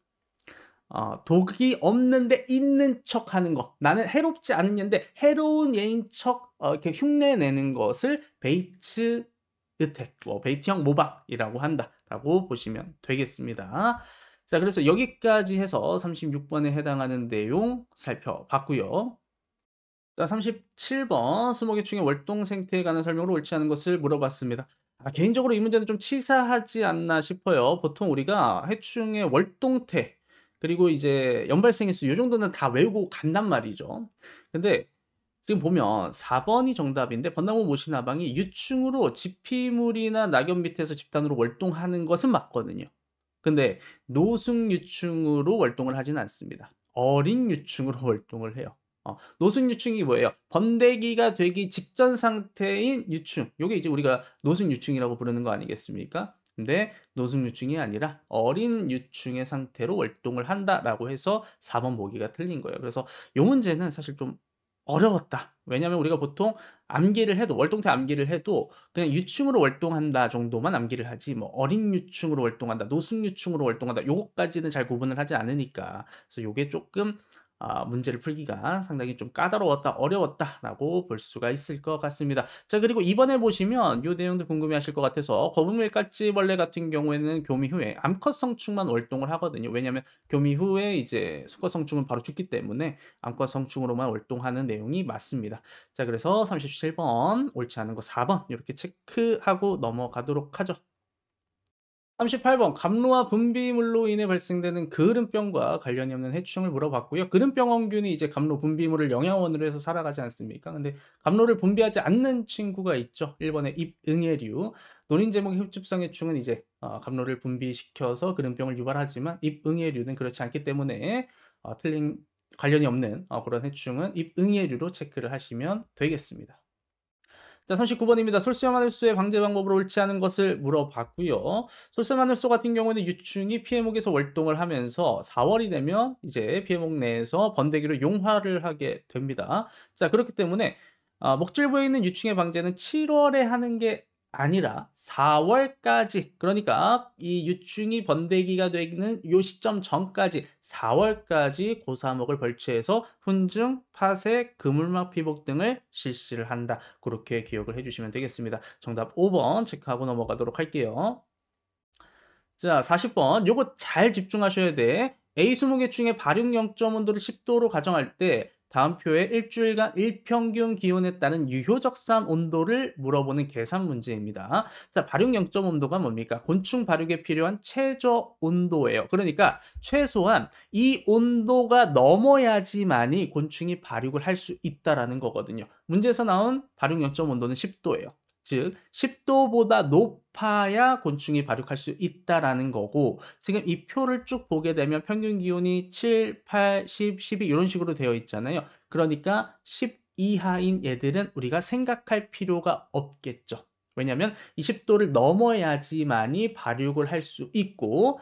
독이 없는데 있는 척 하는 거, 나는 해롭지 않은 얘인데 해로운 얘인 척 이렇게 흉내내는 것을 베이츠 의태, 베이트형 모방이라고 한다라고 보시면 되겠습니다. 자, 그래서 여기까지 해서 36번에 해당하는 내용 살펴봤고요. 자, 37번 수목해충의 월동 생태에 관한 설명으로 옳지 않은 것을 물어봤습니다. 개인적으로 이 문제는 좀 치사하지 않나 싶어요. 보통 우리가 해충의 월동태, 그리고 이제 연발생일수 요 정도는 다 외우고 간단 말이죠. 근데 지금 보면 4번이 정답인데, 벚나무 모시나방이 유충으로 지피물이나 낙엽 밑에서 집단으로 월동하는 것은 맞거든요. 근데 노숙유충으로 월동을 하지는 않습니다. 어린 유충으로 월동을 해요. 노숙유충이 뭐예요? 번데기가 되기 직전 상태인 유충. 요게 이제 우리가 노숙유충이라고 부르는 거 아니겠습니까? 근데 노숙유충이 아니라 어린 유충의 상태로 월동을 한다라고 해서 4번 보기가 틀린 거예요. 그래서 요 문제는 사실 좀 어려웠다. 왜냐면 우리가 보통 암기를 해도, 월동태 암기를 해도 그냥 유충으로 월동한다 정도만 암기를 하지, 뭐 어린 유충으로 월동한다, 노숙유충으로 월동한다, 요거까지는 잘 구분을 하지 않으니까, 그래서 요게 조금 문제를 풀기가 상당히 좀 까다로웠다, 어려웠다라고 볼 수가 있을 것 같습니다. 자, 그리고 이번에 보시면 요 내용도 궁금해하실 것 같아서, 거북밀깍지벌레 같은 경우에는 교미 후에 암컷 성충만 월동을 하거든요. 왜냐하면 교미 후에 이제 수컷 성충은 바로 죽기 때문에 암컷 성충으로만 월동하는 내용이 맞습니다. 자, 그래서 37번 옳지 않은 거 4번 이렇게 체크하고 넘어가도록 하죠. 38번 감로와 분비물로 인해 발생되는 그름병과 관련이 없는 해충을 물어봤고요. 그름병원균이 이제 감로 분비물을 영양원으로 해서 살아가지 않습니까? 근데 감로를 분비하지 않는 친구가 있죠. 1번의 잎응애류. 논인 제목의 흡집성 해충은 이제 감로를 분비시켜서 그름병을 유발하지만, 잎응애류는 그렇지 않기 때문에 틀린 관련이 없는 그런 해충은 잎응애류로 체크를 하시면 되겠습니다. 자, 39번입니다. 솔쇠마늘소의 방제 방법으로 옳지 않은 것을 물어봤고요. 솔쇠마늘소 같은 경우는 유충이 피해목에서 월동을 하면서 4월이 되면 이제 피해목 내에서 번데기로 용화를 하게 됩니다. 자, 그렇기 때문에 목줄부에 있는 유충의 방제는 7월에 하는 게 아니라 4월까지, 그러니까 이 유충이 번데기가 되는 요 시점 전까지 4월까지 고사목을 벌채해서 훈증, 파색, 그물막 피복 등을 실시를 한다. 그렇게 기억을 해주시면 되겠습니다. 정답 5번 체크하고 넘어가도록 할게요. 자, 40번 요거 잘 집중하셔야 돼. A 20개 중에 발육 0점 온도를 10도로 가정할 때 다음 표에 일주일간 일평균 기온에 따른 유효적산 온도를 물어보는 계산 문제입니다. 자, 발육 0점 온도가 뭡니까? 곤충 발육에 필요한 최저 온도예요. 그러니까 최소한 이 온도가 넘어야지만이 곤충이 발육을 할 수 있다라는 거거든요. 문제에서 나온 발육 0점 온도는 10도예요. 즉 10도보다 높아야 곤충이 발육할 수 있다라는 거고 지금 이 표를 쭉 보게 되면 평균 기온이 7, 8, 10, 12 이런 식으로 되어 있잖아요. 그러니까 10 이하인 얘들은 우리가 생각할 필요가 없겠죠. 왜냐하면 20도를 넘어야지만이 발육을 할 수 있고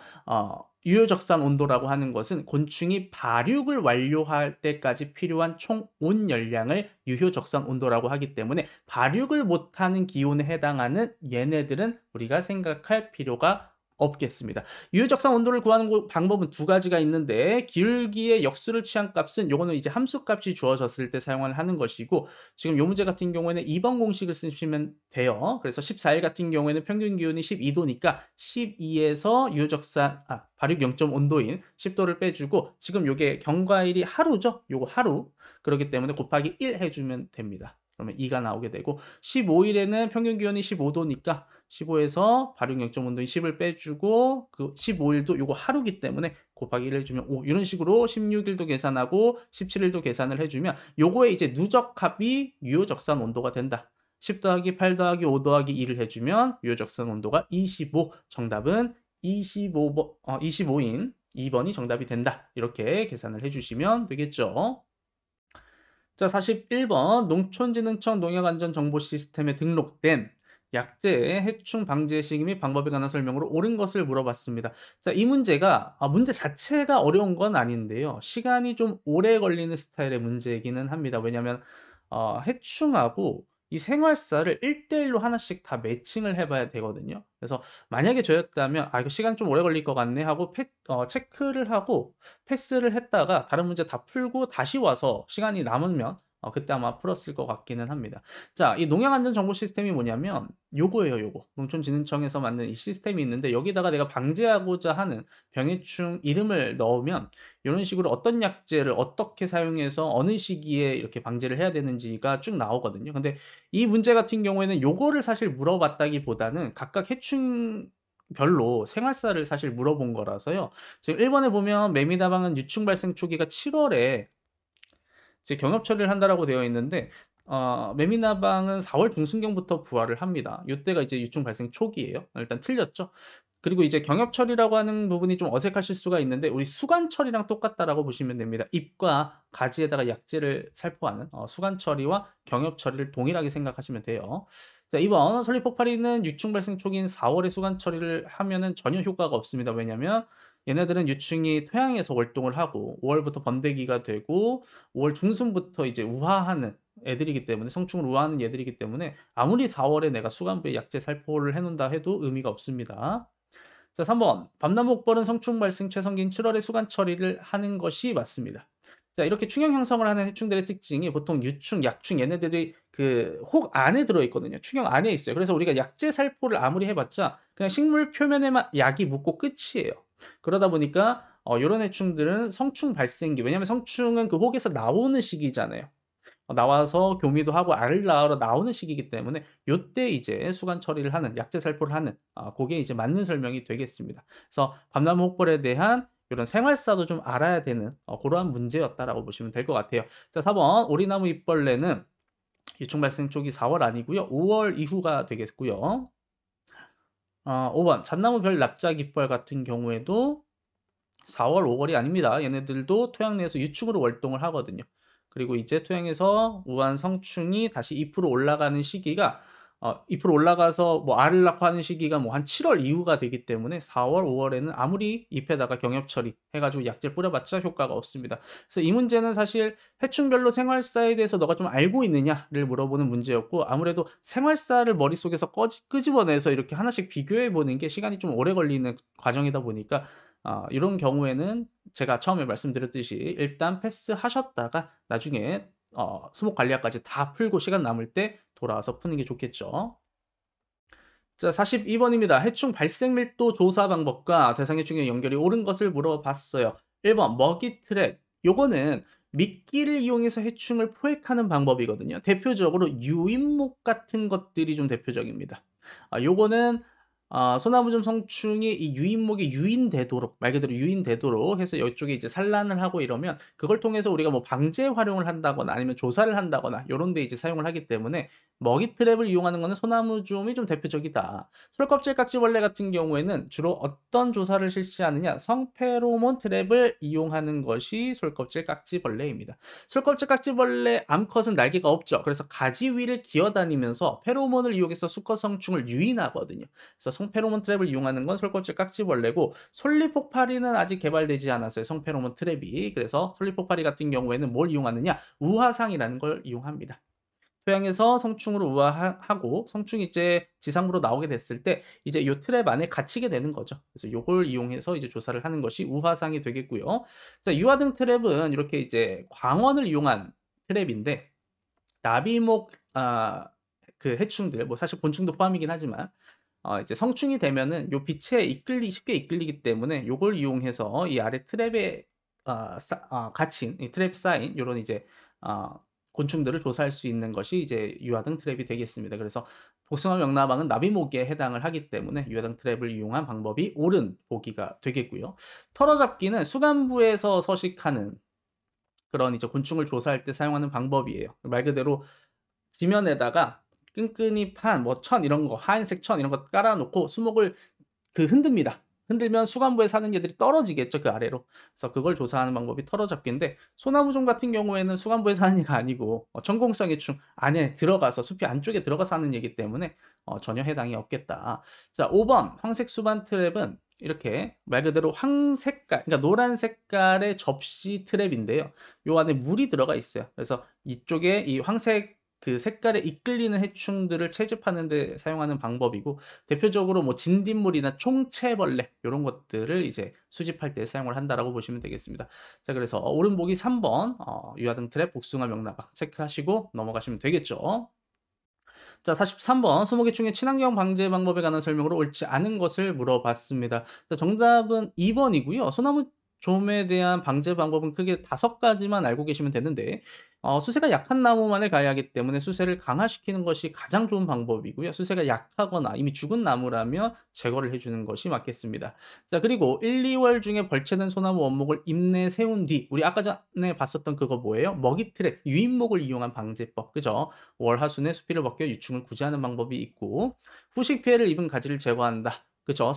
유효적산 온도라고 하는 것은 곤충이 발육을 완료할 때까지 필요한 총 온열량을 유효적산 온도라고 하기 때문에 발육을 못하는 기온에 해당하는 얘네들은 우리가 생각할 필요가 없겠습니다. 유효적산 온도를 구하는 방법은 두 가지가 있는데 기울기의 역수를 취한 값은 요거는 이제 함수값이 주어졌을 때 사용하는 것이고 지금 요 문제 같은 경우에는 2번 공식을 쓰시면 돼요. 그래서 14일 같은 경우에는 평균 기온이 12도니까 12에서 발육 0점 온도인 10도를 빼주고 지금 요게 경과일이 하루죠. 요거 하루. 그렇기 때문에 곱하기 1 해주면 됩니다. 그러면 2가 나오게 되고 15일에는 평균 기온이 15도니까 15에서 발육 0.5도인 10을 빼주고 그 15일도 요거 하루기 때문에 곱하기 1 해주면 5 이런 식으로 16일도 계산하고 17일도 계산을 해주면 요거에 이제 누적합이 유효적산 온도가 된다. 10 더하기 8 더하기 5 더하기 2를 해주면 유효적산 온도가 25. 정답은 25인 2번이 정답이 된다. 이렇게 계산을 해주시면 되겠죠. 자, 41번 농촌진흥청 농약안전정보시스템에 등록된 약재 해충 방제 시기 및 방법에 관한 설명으로 옳은 것을 물어봤습니다. 자, 이 문제가 문제 자체가 어려운 건 아닌데요. 시간이 좀 오래 걸리는 스타일의 문제이기는 합니다. 왜냐하면 해충하고 이 생활사를 1대1로 하나씩 다 매칭을 해봐야 되거든요. 그래서 만약에 저였다면 이거 시간 좀 오래 걸릴 것 같네 하고 체크를 하고 패스를 했다가 다른 문제 다 풀고 다시 와서 시간이 남으면 그때 아마 풀었을 것 같기는 합니다. 자, 이 농약안전정보 시스템이 뭐냐면 요거예요, 요거. 농촌진흥청에서 만든 이 시스템이 있는데 여기다가 내가 방제하고자 하는 병해충 이름을 넣으면 이런 식으로 어떤 약재를 어떻게 사용해서 어느 시기에 이렇게 방제를 해야 되는지가 쭉 나오거든요. 근데 이 문제 같은 경우에는 요거를 사실 물어봤다기보다는 각각 해충별로 생활사를 사실 물어본 거라서요. 지금 1번에 보면 매미다방은 유충 발생 초기가 7월에 이제 경협 처리를 한다라고 되어 있는데 매미나방은 4월 중순경부터 부화를 합니다. 요때가 이제 유충 발생 초기예요. 일단 틀렸죠. 그리고 이제 경협 처리라고 하는 부분이 좀 어색하실 수가 있는데 우리 수간 처리랑 똑같다라고 보시면 됩니다. 잎과 가지에다가 약재를 살포하는 수간 처리와 경협 처리를 동일하게 생각하시면 돼요. 자, 2번 설리 폭발이는 유충 발생 초기인 4월에 수간 처리를 하면은 전혀 효과가 없습니다. 왜냐면 얘네들은 유충이 토양에서 월동을 하고 5월부터 번데기가 되고 5월 중순부터 이제 우화하는 애들이기 때문에 성충을 우화하는 애들이기 때문에 아무리 4월에 내가 수간부에 약재 살포를 해놓는다 해도 의미가 없습니다. 자, 3번 밤나무옥벌은 성충 발생 최성기인 7월에 수간 처리를 하는 것이 맞습니다. 자, 이렇게 충형 형성을 하는 해충들의 특징이 보통 유충, 약충 얘네들이 그 혹 안에 들어있거든요. 충형 안에 있어요. 그래서 우리가 약재 살포를 아무리 해봤자 그냥 식물 표면에만 약이 묻고 끝이에요. 그러다 보니까 요런 해충들은 성충 발생기, 왜냐면 성충은 그 혹에서 나오는 시기잖아요. 나와서 교미도 하고 알을 낳으러 나오는 시기이기 때문에 요때 이제 수간 처리를 하는 약재 살포를 하는 그게 이제 맞는 설명이 되겠습니다. 그래서 밤나무 혹벌에 대한 이런 생활사도 좀 알아야 되는 그러한 문제였다라고 보시면 될 것 같아요. 자, 4번 오리나무 잎벌레는 유충 발생 초기 4월 아니고요. 5월 이후가 되겠고요. 5번 잣나무 별 납작 잎벌 같은 경우에도 4월, 5월이 아닙니다. 얘네들도 토양 내에서 유충으로 월동을 하거든요. 그리고 이제 토양에서 우한 성충이 다시 잎으로 올라가는 시기가 잎으로 올라가서 뭐 알을 낳고 하는 시기가 뭐 한 7월 이후가 되기 때문에 4월, 5월에는 아무리 잎에다가 경협 처리 해가지고 약재 뿌려봤자 효과가 없습니다. 그래서 이 문제는 사실 해충별로 생활사에 대해서 너가 좀 알고 있느냐를 물어보는 문제였고 아무래도 생활사를 머릿속에서 끄집어내서 이렇게 하나씩 비교해 보는 게 시간이 좀 오래 걸리는 과정이다 보니까 이런 경우에는 제가 처음에 말씀드렸듯이 일단 패스하셨다가 나중에 수목관리학까지 다 풀고 시간 남을 때 돌아와서 푸는 게 좋겠죠. 자, 42번입니다. 해충 발생 밀도 조사 방법과 대상 해충의 연결이 옳은 것을 물어봤어요. 1번 먹이 트랩. 요거는 미끼를 이용해서 해충을 포획하는 방법이거든요. 대표적으로 유인목 같은 것들이 좀 대표적입니다. 요거는 소나무좀 성충이 이 유인목이 유인되도록 말 그대로 유인되도록 해서 이쪽에 이제 산란을 하고 이러면 그걸 통해서 우리가 뭐 방제 활용을 한다거나 아니면 조사를 한다거나 요런 데 이제 사용을 하기 때문에 먹이 트랩을 이용하는 거는 소나무좀이 좀 대표적이다. 솔껍질 깍지벌레 같은 경우에는 주로 어떤 조사를 실시하느냐? 성페로몬 트랩을 이용하는 것이 솔껍질 깍지벌레입니다. 솔껍질 깍지벌레 암컷은 날개가 없죠. 그래서 가지 위를 기어다니면서 페로몬을 이용해서 수컷 성충을 유인하거든요. 그래서 성페로몬 트랩을 이용하는 건 솔껍질 깍지벌레고 솔리폭파리는 아직 개발되지 않았어요. 성페로몬 트랩이. 그래서 솔리폭파리 같은 경우에는 뭘 이용하느냐? 우화상이라는 걸 이용합니다. 토양에서 성충으로 우화하고 성충이 이제 지상으로 나오게 됐을 때 이제 요 트랩 안에 갇히게 되는 거죠. 그래서 요걸 이용해서 이제 조사를 하는 것이 우화상이 되겠고요. 자, 유화등 트랩은 이렇게 이제 광원을 이용한 트랩인데 나비목 그 해충들 뭐 사실 곤충도 포함이긴 하지만 이제 성충이 되면은 요 빛에 쉽게 이끌리기 때문에 요걸 이용해서 이 아래 트랩에 갇힌 이 트랩 쌓인 요런 이제 곤충들을 조사할 수 있는 것이 이제 유화등 트랩이 되겠습니다. 그래서 복숭아 명나방은 나비목에 해당을 하기 때문에 유화등 트랩을 이용한 방법이 옳은 보기가 되겠고요. 털어잡기는 수간부에서 서식하는 그런 이제 곤충을 조사할 때 사용하는 방법이에요. 말 그대로 지면에다가 끈끈이 판, 뭐 천 이런 거, 하얀색 천 이런 거 깔아 놓고 수목을 흔듭니다. 흔들면 수간부에 사는 얘들이 떨어지겠죠, 그 아래로. 그래서 그걸 조사하는 방법이 털어잡기인데 소나무종 같은 경우에는 수간부에 사는 얘가 아니고 전공성의 충 안에 들어가서 숲이 안쪽에 들어가서 하는 얘기 때문에 전혀 해당이 없겠다. 자, 5번 황색 수반 트랩은 이렇게 말 그대로 황색깔, 그러니까 노란 색깔의 접시 트랩인데요. 요 안에 물이 들어가 있어요. 그래서 이쪽에 이 황색 그 색깔에 이끌리는 해충들을 채집하는 데 사용하는 방법이고 대표적으로 뭐 진딧물이나 총채벌레 요런 것들을 이제 수집할 때 사용을 한다라고 보시면 되겠습니다. 자, 그래서 옳은 보기 3번 유화등 트랩 복숭아 명나방 체크하시고 넘어가시면 되겠죠. 자, 43번 수목해충의 친환경 방제 방법에 관한 설명으로 옳지 않은 것을 물어봤습니다. 자, 정답은 2번이고요. 소나무 좀에 대한 방제 방법은 크게 5가지만 알고 계시면 되는데 수세가 약한 나무만을 가야 하기 때문에 수세를 강화시키는 것이 가장 좋은 방법이고요. 수세가 약하거나 이미 죽은 나무라면 제거를 해 주는 것이 맞겠습니다. 자, 그리고 1, 2월 중에 벌채된 소나무 원목을 잎내 세운 뒤 우리 아까 전에 봤었던 그거 뭐예요? 먹이 트랩, 유인목을 이용한 방제법. 그죠? 월, 하, 수내 수피를 벗겨 유충을 구제하는 방법이 있고 후식 피해를 입은 가지를 제거한다. 그죠?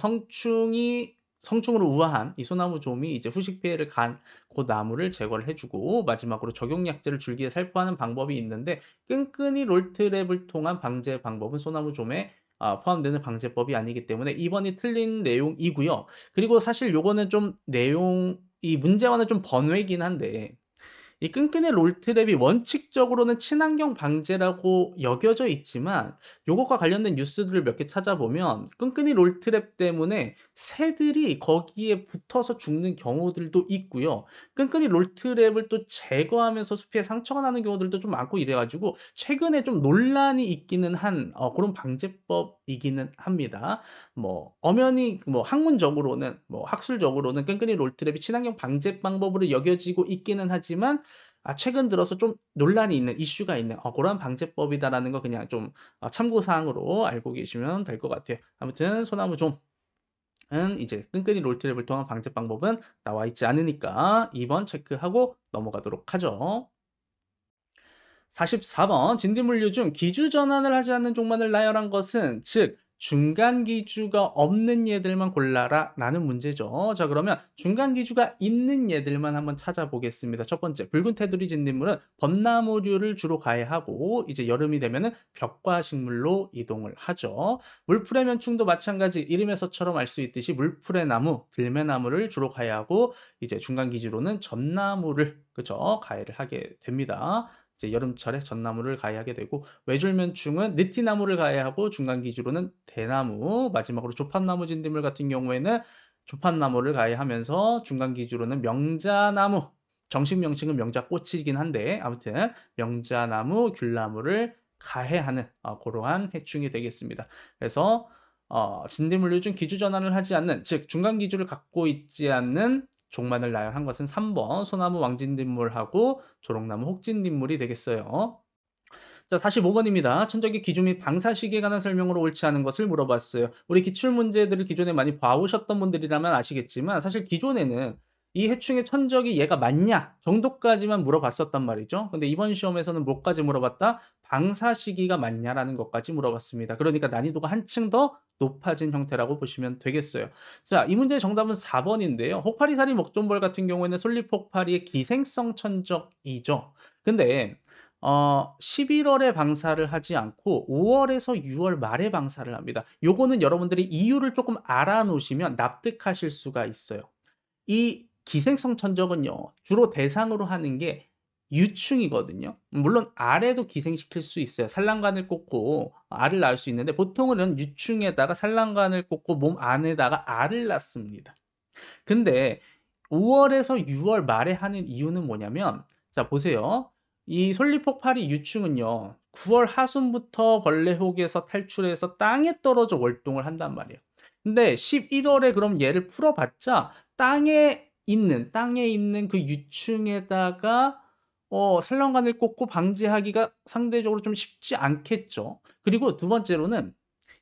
성충으로 우아한 이 소나무좀이 이제 후식 피해를 간 그 나무를 제거를 해주고 마지막으로 적용약제를 줄기에 살포하는 방법이 있는데 끈끈이 롤트랩을 통한 방제 방법은 소나무좀에 포함되는 방제법이 아니기 때문에 2번이 틀린 내용이고요. 그리고 사실 요거는 좀 이 문제와는 좀 번외긴 한데 이 끈끈의 롤트랩이 원칙적으로는 친환경 방제라고 여겨져 있지만 요것과 관련된 뉴스들을 몇 개 찾아보면 끈끈이 롤트랩 때문에 새들이 거기에 붙어서 죽는 경우들도 있고요. 끈끈이 롤트랩을 또 제거하면서 숲에 상처가 나는 경우들도 좀 많고 이래 가지고 최근에 좀 논란이 있기는 한 그런 방제법이기는 합니다. 뭐 엄연히 뭐 학문적으로는 뭐 학술적으로는 끈끈이 롤트랩이 친환경 방제 방법으로 여겨지고 있기는 하지만 최근 들어서 좀 논란이 있는 이슈가 있는 그런 방제법이다라는 거 그냥 좀 참고 사항으로 알고 계시면 될 것 같아요. 아무튼 소나무좀은 이제 끈끈이 롤트랩을 통한 방제 방법은 나와 있지 않으니까 2번 체크하고 넘어가도록 하죠. 44번 진딧물류 중 기주 전환을 하지 않는 종만을 나열한 것은 즉 중간 기주가 없는 얘들만 골라라 라는 문제죠. 자, 그러면 중간 기주가 있는 얘들만 한번 찾아보겠습니다. 첫 번째 붉은 테두리 진딧물은 벚나무류를 주로 가해하고 이제 여름이 되면은 벽과 식물로 이동을 하죠. 물풀의 면충도 마찬가지 이름에서처럼 알 수 있듯이 물풀의 나무, 들매나무를 주로 가해하고 이제 중간 기주로는 전나무를 그죠 가해를 하게 됩니다. 이제 여름철에 전나무를 가해하게 되고 외줄면충은 느티나무를 가해하고 중간 기주로는 대나무, 마지막으로 조팝나무 진딧물 같은 경우에는 조팝나무를 가해하면서 중간 기주로는 명자나무, 정식 명칭은 명자꽃이긴 한데 아무튼 명자나무, 귤나무를 가해하는 그러한 해충이 되겠습니다. 그래서 진딧물류 중 기주 전환을 하지 않는 즉 중간 기주를 갖고 있지 않는 종만을 나열한 것은 3번 소나무 왕진딧물하고 조롱나무 혹진딧물이 되겠어요. 자, 45번입니다. 천적이 기준 및 방사 시기에 관한 설명으로 옳지 않은 것을 물어봤어요. 우리 기출 문제들을 기존에 많이 봐오셨던 분들이라면 아시겠지만 사실 기존에는 이 해충의 천적이 얘가 맞냐 정도까지만 물어봤었단 말이죠. 근데 이번 시험에서는 뭐까지 물어봤다? 방사 시기가 맞냐라는 것까지 물어봤습니다. 그러니까 난이도가 한층 더 높아진 형태라고 보시면 되겠어요. 자, 이 문제의 정답은 4번인데요. 혹파리살이 목존벌 같은 경우에는 솔잎혹파리의 기생성 천적이죠. 근데 11월에 방사를 하지 않고 5월에서 6월 말에 방사를 합니다. 요거는 여러분들이 이유를 조금 알아 놓으시면 납득하실 수가 있어요. 이 기생성 천적은요, 주로 대상으로 하는 게 유충이거든요. 물론 알에도 기생시킬 수 있어요. 산란관을 꽂고 알을 낳을 수 있는데 보통은 유충에다가 산란관을 꽂고 몸 안에다가 알을 낳습니다. 근데 5월에서 6월 말에 하는 이유는 뭐냐면, 자, 보세요. 이 솔잎폭파리 유충은요, 9월 하순부터 벌레 혹에서 탈출해서 땅에 떨어져 월동을 한단 말이에요. 근데 11월에 그럼 얘를 풀어봤자 땅에 있는 그 유충에다가 산란관을 꽂고 방지하기가 상대적으로 좀 쉽지 않겠죠. 그리고 두 번째로는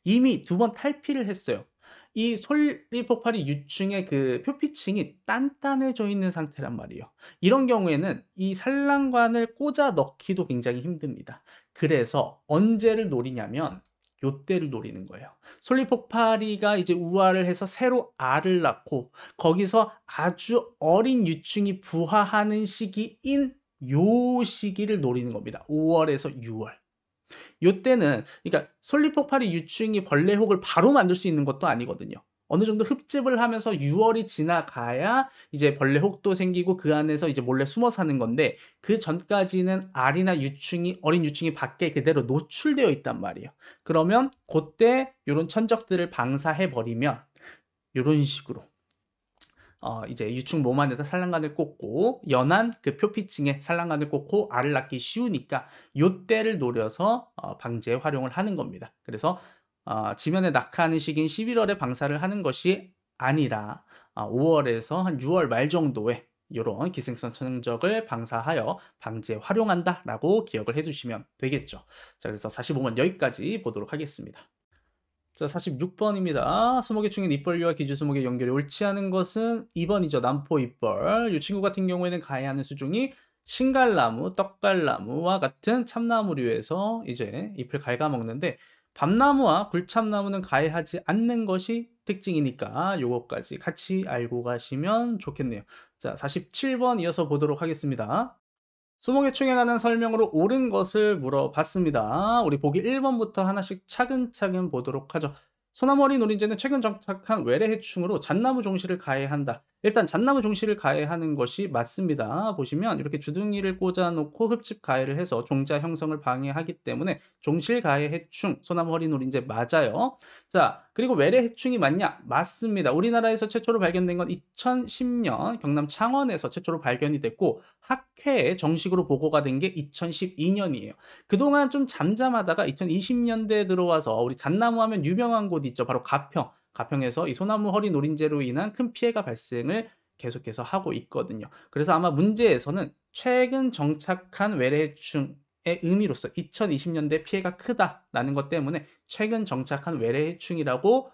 이미 두 번 탈피를 했어요. 이 솔잎 폭발이 유충의 그 표피층이 단단해져 있는 상태란 말이에요. 이런 경우에는 이 산란관을 꽂아 넣기도 굉장히 힘듭니다. 그래서 언제를 노리냐면 요때를 노리는 거예요. 솔잎 폭파리가 이제 우화를 해서 새로 알을 낳고 거기서 아주 어린 유충이 부화하는 시기인 요 시기를 노리는 겁니다. 5월에서 6월. 요때는 그러니까 솔잎폭발이 유충이 벌레혹을 바로 만들 수 있는 것도 아니거든요. 어느 정도 흡집을 하면서 6월이 지나가야 이제 벌레혹도 생기고 그 안에서 이제 몰래 숨어 사는 건데 그 전까지는 알이나 유충이 어린 유충이 밖에 그대로 노출되어 있단 말이에요. 그러면 그때 요런 천적들을 방사해 버리면 요런 식으로 이제 유충 몸 안에다 산란관을 꽂고 연한 그 표피층에 산란관을 꽂고 알을 낳기 쉬우니까 요때를 노려서 방제에 활용을 하는 겁니다. 그래서 지면에 낙하하는 시기인 11월에 방사를 하는 것이 아니라 5월에서 한 6월 말 정도에 이런 기생성 천적을 방사하여 방제에 활용한다라고 기억을 해두시면 되겠죠. 자, 그래서 45번 여기까지 보도록 하겠습니다. 자, 46번입니다. 수목의 입벌류와 기주수목의 연결이 옳지 않은 것은 2번이죠. 남포 입벌. 이 친구 같은 경우에는 가해하는 수종이 신갈나무, 떡갈나무와 같은 참나무류에서 이제 잎을 갉아먹는데 밤나무와 불참나무는 가해하지 않는 것이 특징이니까 요거까지 같이 알고 가시면 좋겠네요. 자, 47번 이어서 보도록 하겠습니다. 수목의 충에 관한 설명으로 옳은 것을 물어봤습니다. 우리 보기 1번부터 하나씩 차근차근 보도록 하죠. 소나무어리 노린재는 최근 정착한 외래해충으로 잣나무 종실을 가해한다. 일단 잣나무 종실을 가해하는 것이 맞습니다. 보시면 이렇게 주둥이를 꽂아놓고 흡집 가해를 해서 종자 형성을 방해하기 때문에 종실 가해 해충, 소나무어리 노린재 맞아요. 자, 그리고 외래해충이 맞냐? 맞습니다. 우리나라에서 최초로 발견된 건 2010년 경남 창원에서 최초로 발견이 됐고 학회에 정식으로 보고가 된 게 2012년이에요. 그동안 좀 잠잠하다가 2020년대에 들어와서 우리 잣나무 하면 유명한 곳 있죠. 바로 가평. 가평에서 이 소나무 허리 노린재로 인한 큰 피해가 발생을 계속해서 하고 있거든요. 그래서 아마 문제에서는 최근 정착한 외래해충의 의미로서 2020년대 피해가 크다라는 것 때문에 최근 정착한 외래해충이라고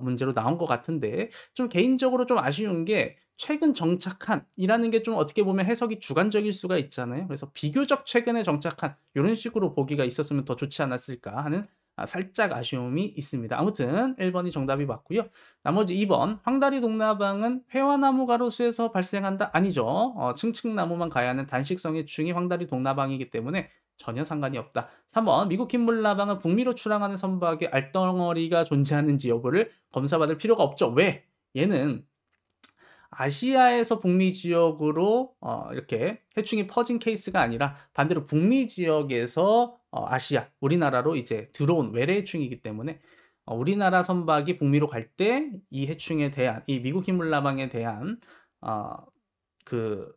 문제로 나온 것 같은데 좀 개인적으로 좀 아쉬운 게 최근 정착한이라는 게 좀 어떻게 보면 해석이 주관적일 수가 있잖아요. 그래서 비교적 최근에 정착한 이런 식으로 보기가 있었으면 더 좋지 않았을까 하는 살짝 아쉬움이 있습니다. 아무튼 1번이 정답이 맞고요. 나머지 2번 황다리 동나방은 회화나무 가로수에서 발생한다? 아니죠. 층층나무만 가야 하는 단식성의 충이 황다리 동나방이기 때문에 전혀 상관이 없다. 3번 미국 흰물나방은 북미로 출항하는 선박에 알덩어리가 존재하는지 여부를 검사받을 필요가 없죠. 왜? 얘는 아시아에서 북미 지역으로 이렇게 해충이 퍼진 케이스가 아니라 반대로 북미 지역에서 아시아, 우리나라로 이제 들어온 외래 해충이기 때문에 우리나라 선박이 북미로 갈 때 이 해충에 대한 이 미국 흰물나방에 대한 그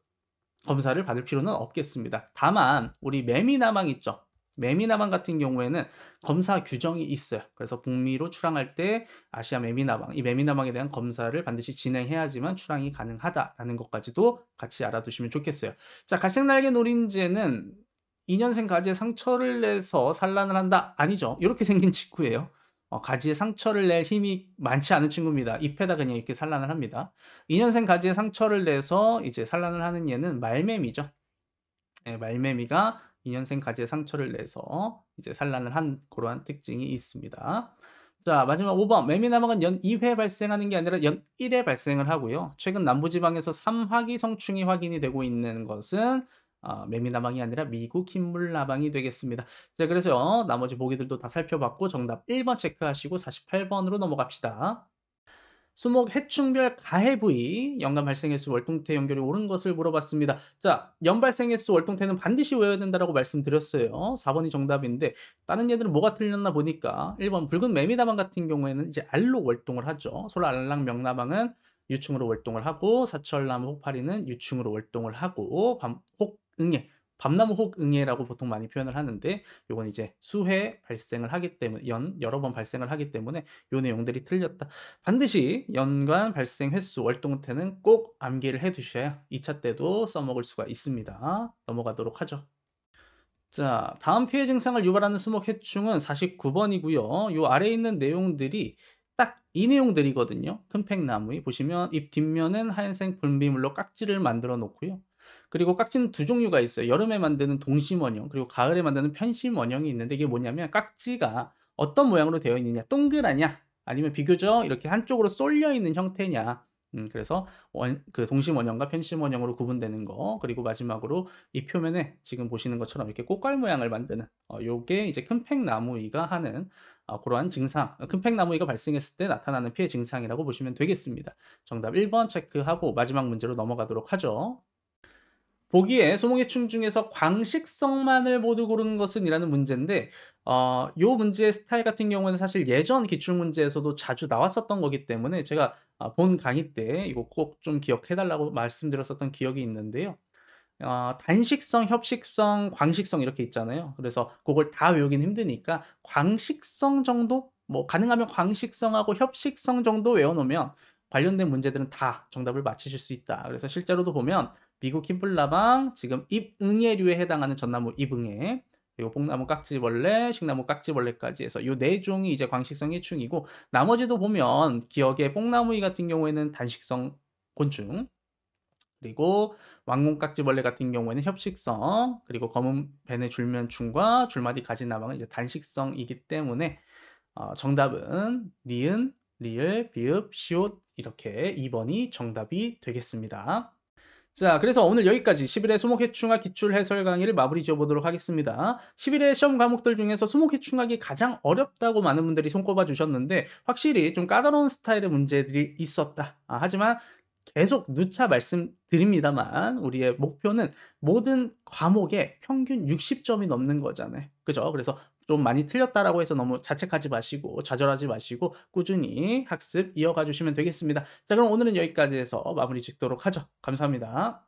검사를 받을 필요는 없겠습니다. 다만 우리 매미나방 있죠. 매미나방 같은 경우에는 검사 규정이 있어요. 그래서 북미로 출항할 때 아시아 매미나방, 이 매미나방에 대한 검사를 반드시 진행해야지만 출항이 가능하다라는 것까지도 같이 알아두시면 좋겠어요. 자, 갈색날개 노린재는 2년생 가지에 상처를 내서 산란을 한다. 아니죠. 요렇게 생긴 친구예요. 가지에 상처를 낼 힘이 많지 않은 친구입니다. 잎에다 그냥 이렇게 산란을 합니다. 2년생 가지에 상처를 내서 이제 산란을 하는 얘는 말매미죠. 예, 말매미가 2년생 가지에 상처를 내서 이제 산란을 한 그러한 특징이 있습니다. 자, 마지막 5번. 매미나방은 연 2회 발생하는 게 아니라 연 1회 발생을 하고요. 최근 남부지방에서 3화기 성충이 확인이 되고 있는 것은 매미나방이 아니라 미국 흰물나방이 되겠습니다. 자, 그래서 나머지 보기들도 다 살펴봤고 정답 1번 체크하시고 48번으로 넘어갑시다. 수목 해충별 가해 부위 연간 발생 횟수 월동태 연결이 옳은 것을 물어봤습니다. 자, 연 발생 횟수 월동태는 반드시 외워야 된다라고 말씀드렸어요. 4번이 정답인데 다른 얘들은 뭐가 틀렸나 보니까 1번 붉은 매미나방 같은 경우에는 이제 알로 월동을 하죠. 솔알랑 명나방은 유충으로 월동을 하고 사철나무 혹파리는 유충으로 월동을 하고 혹응애 밤나무 혹응애라고 보통 많이 표현을 하는데 요건 이제 수회 발생을 하기 때문에 여러 번 발생을 하기 때문에 요 내용들이 틀렸다. 반드시 연간 발생 횟수 월동태는 꼭 암기를 해 두셔야 2차 때도 써먹을 수가 있습니다. 넘어가도록 하죠. 자, 다음 피해 증상을 유발하는 수목 해충은 49번이고요. 요 아래에 있는 내용들이 딱 이 내용들이거든요. 큰팽나무에 보시면 잎 뒷면은 하얀색 분비물로 깍지를 만들어 놓고요. 그리고 깍지는 두 종류가 있어요. 여름에 만드는 동심원형, 그리고 가을에 만드는 편심원형이 있는데 이게 뭐냐면 깍지가 어떤 모양으로 되어 있느냐, 동그라냐, 아니면 비교적 이렇게 한쪽으로 쏠려 있는 형태냐. 그래서 그 동심원형과 편심원형으로 구분되는 거. 그리고 마지막으로 이 표면에 지금 보시는 것처럼 이렇게 꽃갈 모양을 만드는 요게 이제 큰팽나무이가 하는 그러한 증상, 큰팽나무이가 발생했을 때 나타나는 피해 증상이라고 보시면 되겠습니다. 정답 1번 체크하고 마지막 문제로 넘어가도록 하죠. 보기에 소목해충 중에서 광식성만을 모두 고르는 것은 이라는 문제인데 요 문제의 스타일 같은 경우에는 사실 예전 기출문제에서도 자주 나왔었던 거기 때문에 제가 본 강의 때 이거 꼭 좀 기억해 달라고 말씀드렸었던 기억이 있는데요. 단식성, 협식성, 광식성 이렇게 있잖아요. 그래서 그걸 다 외우긴 힘드니까 광식성 정도? 뭐 가능하면 광식성하고 협식성 정도 외워 놓으면 관련된 문제들은 다 정답을 맞히실 수 있다. 그래서 실제로도 보면 미국 흰불나방, 지금 잎응애류에 해당하는 전나무 잎응애, 그리고 뽕나무 깍지벌레, 식나무 깍지벌레까지 해서 요 네 종이 이제 광식성 해충이고 나머지도 보면 기억에 뽕나무이 같은 경우에는 단식성 곤충, 그리고 왕궁깍지벌레 같은 경우에는 협식성, 그리고 검은 뱀의 줄면충과 줄마디 가지나방은 이제 단식성이기 때문에 정답은 니은, 리을, 비읍, 시옷 이렇게 2번이 정답이 되겠습니다. 자, 그래서 오늘 여기까지 11회 수목해충학 기출 해설 강의를 마무리 지어보도록 하겠습니다. 11회 시험 과목들 중에서 수목해충학이 가장 어렵다고 많은 분들이 손꼽아 주셨는데 확실히 좀 까다로운 스타일의 문제들이 있었다. 하지만 계속 누차 말씀드립니다만 우리의 목표는 모든 과목에 평균 60점이 넘는 거잖아요. 그죠? 그래서 좀 많이 틀렸다라고 해서 너무 자책하지 마시고 좌절하지 마시고 꾸준히 학습 이어가 주시면 되겠습니다. 자, 그럼 오늘은 여기까지 해서 마무리 짓도록 하죠. 감사합니다.